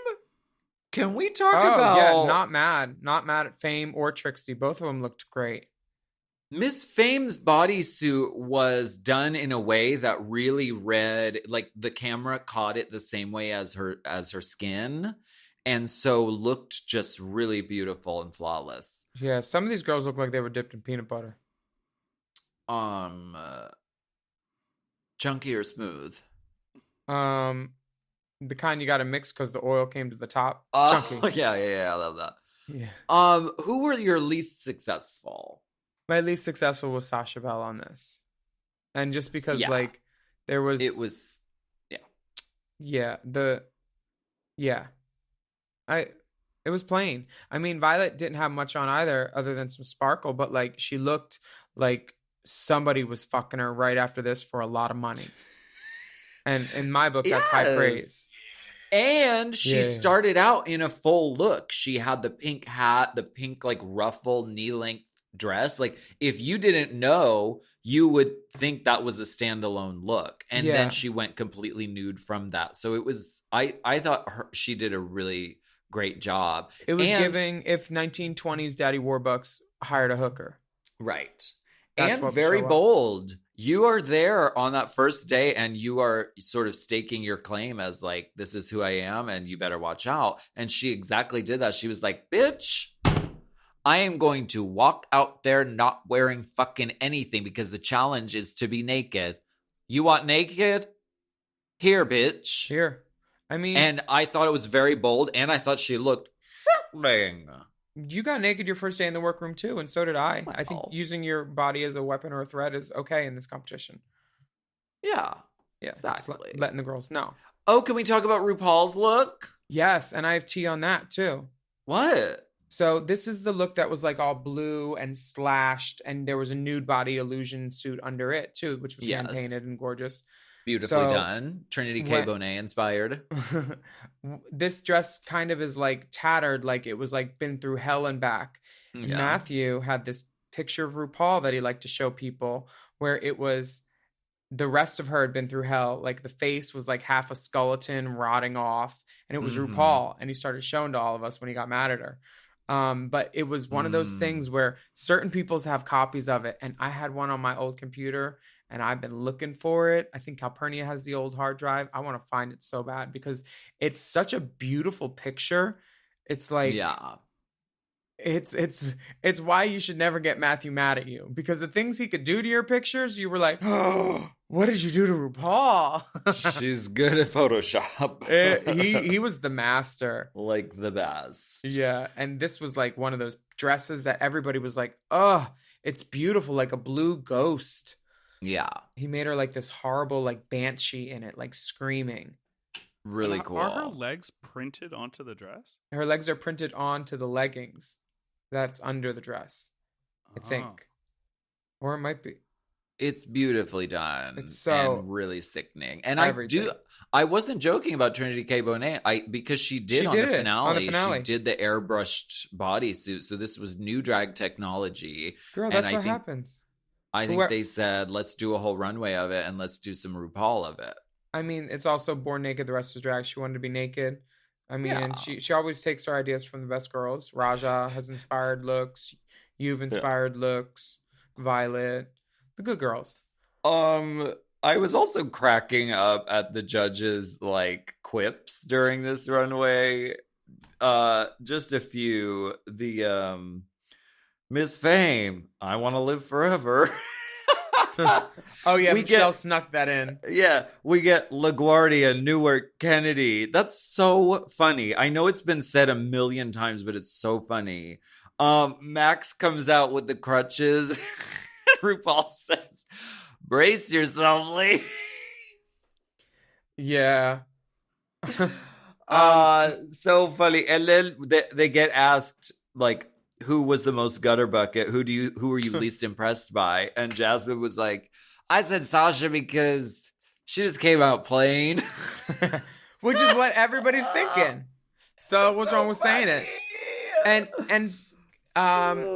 Can we talk about? Yeah, not mad at Fame or Trixie. Both of them looked great. Miss Fame's bodysuit was done in a way that really read like the camera caught it the same way as her skin. And so looked just really beautiful and flawless. Yeah, some of these girls look like they were dipped in peanut butter. Chunky or smooth? The kind you got to mix because the oil came to the top. Chunky. Yeah, I love that. Yeah. Who were your least successful? My least successful was Sasha Bell on this, and just because like there was, it was, it was plain. I mean, Violet didn't have much on either, other than some sparkle, but like she looked like somebody was fucking her right after this for a lot of money. And in my book, that's high praise. And she started out in a full look. She had the pink hat, the pink like ruffle knee length dress. Like, if you didn't know, you would think that was a standalone look. And then she went completely nude from that. So it was, I thought she did a really great job. It was giving if 1920s Daddy Warbucks hired a hooker. Right. That's and very bold. You are there on that first day and you are sort of staking your claim as like, this is who I am and you better watch out. And she exactly did that. She was like, bitch, I am going to walk out there not wearing fucking anything because the challenge is to be naked. You want naked? Here, bitch. Here. I mean. And I thought it was very bold and I thought she looked threatening. You got naked your first day in the workroom too, and so did I. Well, I think using your body as a weapon or a threat is okay in this competition. Yeah. Yeah. Exactly. Letting the girls know. Oh, can we talk about RuPaul's look? Yes, and I have tea on that too. What? So this is the look that was like all blue and slashed, and there was a nude body illusion suit under it too, which was hand painted and gorgeous. Beautifully done. Trinity K. Bonet inspired. This dress kind of is like tattered, like it was like been through hell and back. Yeah. Matthew had this picture of RuPaul that he liked to show people where it was the rest of her had been through hell. Like the face was like half a skeleton rotting off, and it was RuPaul. And he started showing to all of us when he got mad at her. But it was one of those things where certain people's have copies of it. And I had one on my old computer and I've been looking for it. I think Calpurnia has the old hard drive. I want to find it so bad because it's such a beautiful picture. It's like, it's why you should never get Matthew mad at you, because the things he could do to your pictures, you were like, oh, what did you do to RuPaul? She's good at Photoshop. He was the master. Like the best. Yeah. And this was like one of those dresses that everybody was like, oh, it's beautiful. Like a blue ghost. Yeah. He made her like this horrible, like banshee in it, like screaming. Really cool. Are her legs printed onto the dress? Her legs are printed onto the leggings that's under the dress, I think. Or it might be. It's beautifully done. It's so and really sickening. And everything. I wasn't joking about Trinity K. Bonet. Because she did on the finale. She did the airbrushed bodysuit. So this was new drag technology. Girl, that's what happens. I think they said, let's do a whole runway of it and let's do some RuPaul of it. I mean, it's also Born Naked, the rest is drag. She wanted to be naked. I mean, and she always takes her ideas from the best girls. Raja has inspired looks. You've inspired looks. Violet. The good girls. I was also cracking up at the judges' like quips during this runway. Just a few. The Miss Fame, I want to live forever. Oh yeah, Michelle snuck that in. Yeah, we get LaGuardia, Newark, Kennedy. That's so funny. I know it's been said a million times, but it's so funny. Max comes out with the crutches. RuPaul says, brace yourself, lady. Yeah. So funny. And then they get asked, like, who was the most gutter bucket? Who were you least impressed by? And Jasmine was like, I said Sasha because she just came out plain. Which is what everybody's thinking. So what's wrong with saying it? And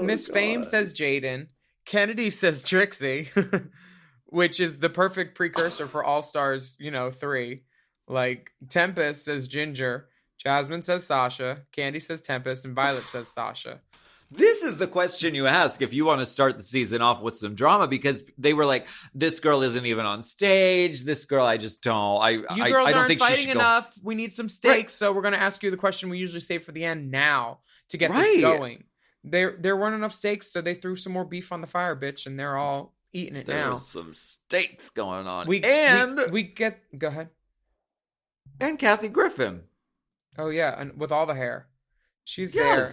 Miss Fame says Jaden. Kennedy says Trixie, which is the perfect precursor for All Stars, 3. Like Tempest says Ginger. Jasmine says Sasha. Candy says Tempest. And Violet says Sasha. This is the question you ask if you want to start the season off with some drama, because they were like, this girl isn't even on stage. This girl, I just don't. You girls aren't fighting enough. We need some stakes. So we're going to ask you the question we usually save for the end now to get this going. There weren't enough stakes, so they threw some more beef on the fire, bitch, and they're all eating it now. There's some stakes going on. We get... Go ahead. And Kathy Griffin. Oh, yeah, and with all the hair. She's there.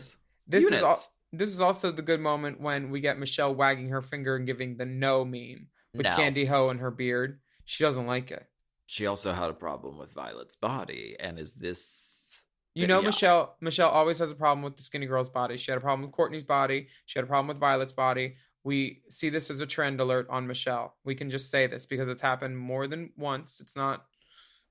This is also the good moment when we get Michelle wagging her finger and giving the no meme with Candy Ho and her beard. She doesn't like it. She also had a problem with Violet's body, and is this... Michelle always has a problem with the skinny girl's body. She had a problem with Courtney's body. She had a problem with Violet's body. We see this as a trend alert on Michelle. We can just say this because it's happened more than once. It's not...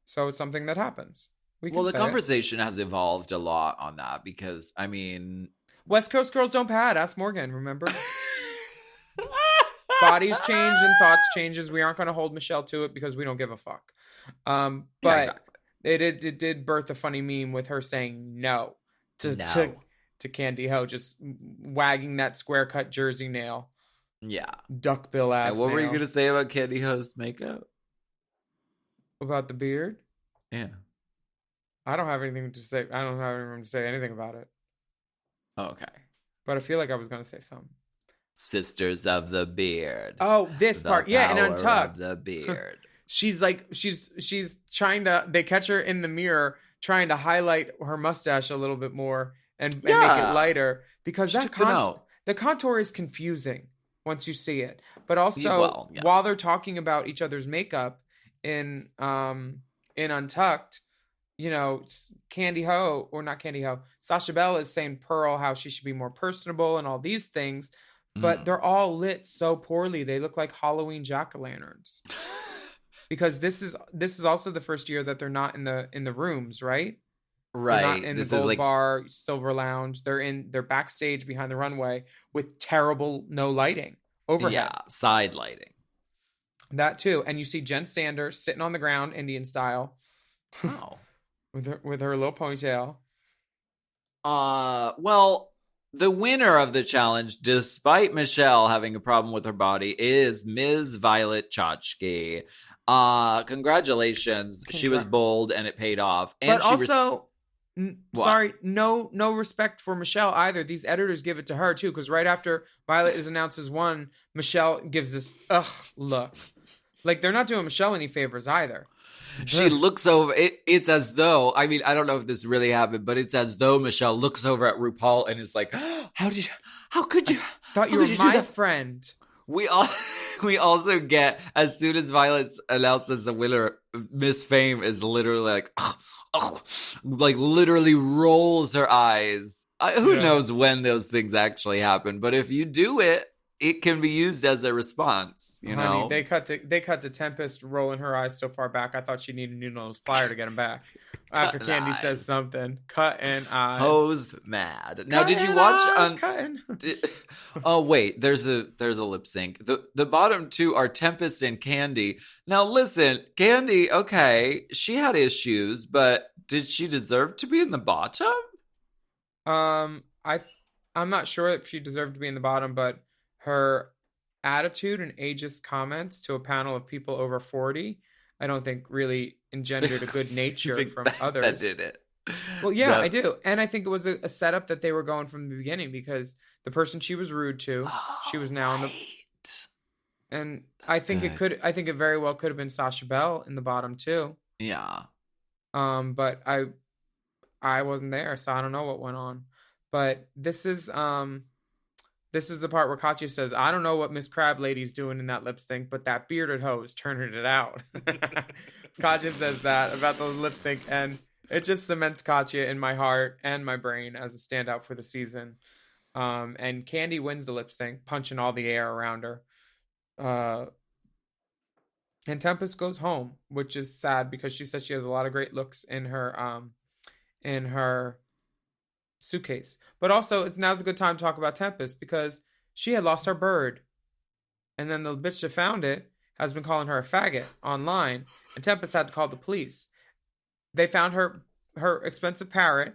So it's something that happens. The conversation has evolved a lot on that because, I mean... West Coast girls don't pad. Ask Morgan, remember? bodies change and thoughts changes. We aren't going to hold Michelle to it because we don't give a fuck. But exactly. it did birth a funny meme with her saying no to Candy Ho, just wagging that square cut jersey nail. Yeah. Duckbill ass. And what nail. were you going to say about Candy Ho's makeup? About the beard? Yeah. I don't have anything to say. I don't have anything to say anything about it. Okay. But I feel like I was going to say something. Sisters of the Beard. Oh, this The part. Yeah, and power Untucked. of the beard. She's like, she's trying to, they catch her in the mirror trying to highlight her mustache a little bit more and make it lighter because the contour is confusing once you see it. But also, while they're talking about each other's makeup in Untucked, you know, Candy Ho, or not Candy Ho, Sasha Bell is saying Pearl how she should be more personable and all these things, but they're all lit so poorly. They look like Halloween jack-o'-lanterns. Because this is also the first year that they're not in the rooms, right? Right. They're not in the Gold Bar, Silver Lounge. They're backstage behind the runway with terrible no lighting overhead. Yeah, side lighting. That too. And you see Jen Sander sitting on the ground, Indian style. Oh. with her little ponytail. Well, the winner of the challenge, despite Michelle having a problem with her body, is Ms. Violet Chachki. Congratulations. She was bold and it paid off. And but also, sorry, no respect for Michelle either. These editors give it to her too, because right after Violet is announced as one, Michelle gives this look. Like, they're not doing Michelle any favors either. She looks over. It's as though, I mean, I don't know if this really happened, but it's as though Michelle looks over at RuPaul and is like, how could you? Thought you were my friend. We also get, as soon as Violet announces the winner, Miss Fame is literally like, like literally rolls her eyes. Who knows when those things actually happen? But if you do it, it can be used as a response. You know, they cut to Tempest rolling her eyes so far back. I thought she needed a new nose plier to get them back. After Candy says something, cutting eyes. Ho's mad. Now, did you watch? Oh wait, there's a lip sync. The bottom two are Tempest and Candy. Now listen, Candy. Okay, she had issues, but did she deserve to be in the bottom? I'm not sure if she deserved to be in the bottom, but her attitude and ageist comments to a panel of people over 40, I don't think really engendered a good nature from others. That did it. Well, yeah, I do. And I think it was a setup that they were going from the beginning, because the person she was rude to, she was now in the... And I think it very well could have been Sasha Bell in the bottom too. Yeah. But I wasn't there, so I don't know what went on. But this is the part where Katya says, I don't know what Miss Crab Lady's doing in that lip sync, but that bearded hoe is turning it out. Katya says that about the lip sync, and it just cements Katya in my heart and my brain as a standout for the season. And Candy wins the lip sync, punching all the air around her. And Tempest goes home, which is sad because she says she has a lot of great looks in her suitcase. But also, now's a good time to talk about Tempest, because she had lost her bird, and then the bitch that found it has been calling her a faggot online, and Tempest had to call the police. They found her expensive parrot,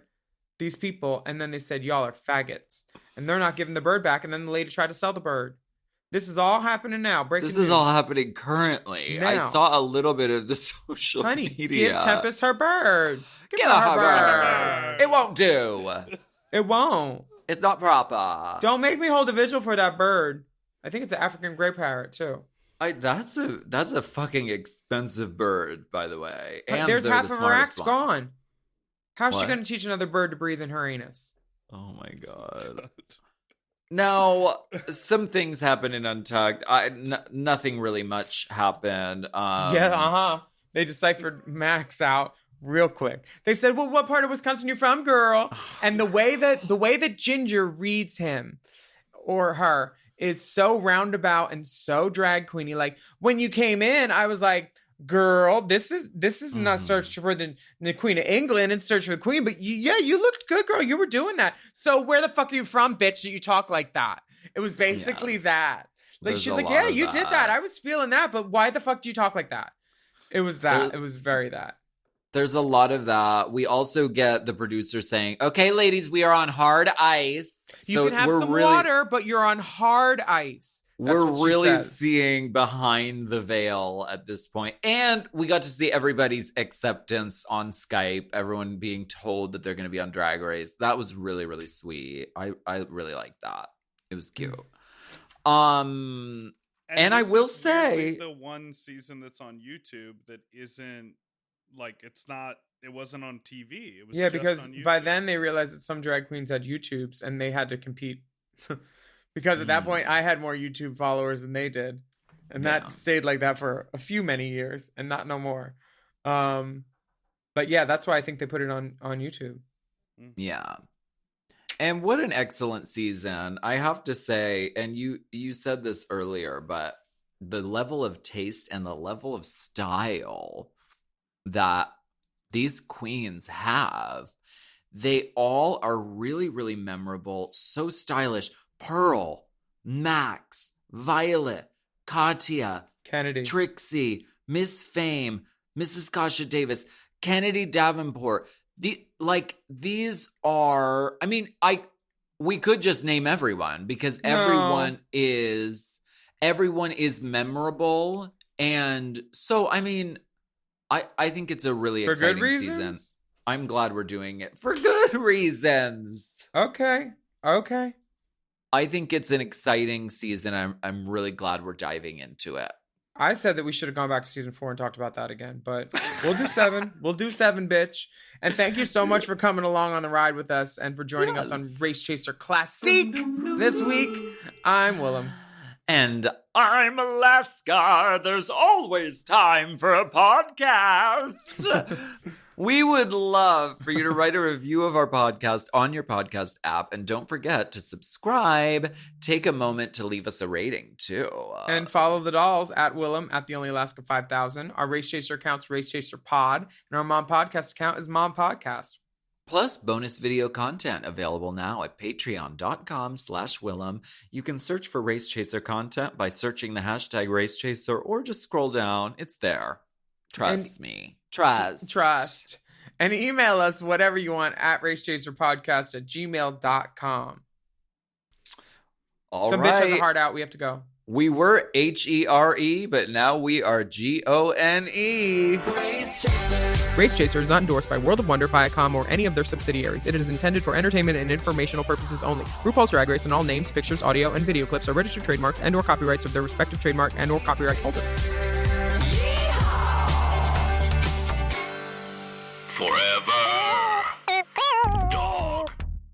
these people, and then they said, y'all are faggots, and they're not giving the bird back. And then the lady tried to sell the bird. This is all happening now. This is all happening currently. Now. I saw a little bit of the social media. Give Tempest her bird. Give her her bird. It won't do. It won't. It's not proper. Don't make me hold a vigil for that bird. I think it's an African gray parrot too. That's a fucking expensive bird, by the way. And there's half of her act gone. How's she going to teach another bird to breathe in her anus? Oh my god. Now, some things happened in Untucked. Nothing really much happened. They deciphered Max out real quick. They said, well, what part of Wisconsin you from, girl? And the way that Ginger reads him or her is so roundabout and so drag queeny. Like, when you came in, I was like, girl, this is not search for the Queen of England and search for the Queen, but you looked good, girl. You were doing that. So where the fuck are you from, bitch, that you talk like that? It was basically that. Like, she's like, yeah, you did that. I was feeling that, but why the fuck do you talk like that? It was that. It was very that. There's a lot of that. We also get the producer saying, okay, ladies, we are on hard ice. You can have some water, but you're on hard ice. We're really seeing behind the veil at this point. And we got to see everybody's acceptance on Skype, everyone being told that they're going to be on Drag Race. That was really, really sweet. I really liked that. It was cute. And I will say, the one season that's on YouTube that isn't like it wasn't on TV. It was just because on YouTube. By then they realized that some drag queens had YouTubes and they had to compete. Because at that point I had more YouTube followers than they did. And that stayed like that for many years and not no more. But yeah, that's why I think they put it on YouTube. Yeah. And what an excellent season. I have to say, and you said this earlier, but the level of taste and the level of style that these queens have, they all are really, really memorable, so stylish. Pearl, Max, Violet, Katya, Kennedy, Trixie, Miss Fame, Mrs. Kasha Davis, Kennedy Davenport. These are, I mean, we could just name everyone because everyone is memorable. And so, I mean, I think it's a really exciting season. I'm glad we're doing it for good reasons. Okay. I think it's an exciting season. I'm really glad we're diving into it. I said that we should have gone back to season 4 and talked about that again, but we'll do 7. We'll do 7, bitch. And thank you so much for coming along on the ride with us and for joining us on Race Chaser Classique this week. I'm Willam. And I'm Alaska. There's always time for a podcast. We would love for you to write a review of our podcast on your podcast app. And don't forget to subscribe. Take a moment to leave us a rating, too. And follow the dolls at Willam at The Only Alaska 5000. Our Race Chaser account's Race Chaser Pod. And our Mom Podcast account is Mom Podcast. Plus, bonus video content available now at patreon.com/Willam. You can search for Race Chaser content by searching the hashtag Race Chaser or just scroll down. It's there. Trust me. Trust. And email us whatever you want at racechaserpodcast@gmail.com. All Some right. bitch has a heart out. We have to go. We were HERE, but now we are GONE. Race Chaser. Race Chaser is not endorsed by World of Wonder, Viacom, or any of their subsidiaries. It is intended for entertainment and informational purposes only. RuPaul's Drag Race and all names, pictures, audio, and video clips are registered trademarks and/or copyrights of their respective trademark and/or copyright holders. Forever Dog.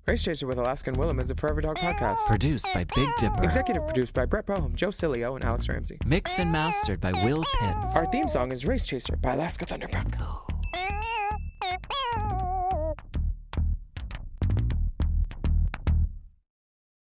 Race Chaser with Alaska and Willam is a Forever Dog podcast. Produced by Big Dipper. Executive produced by Brett Boehm, Joe Cilio, and Alex Ramsey. Mixed and mastered by Will Pitts. Our theme song is Race Chaser by Alaska Thunderfuck.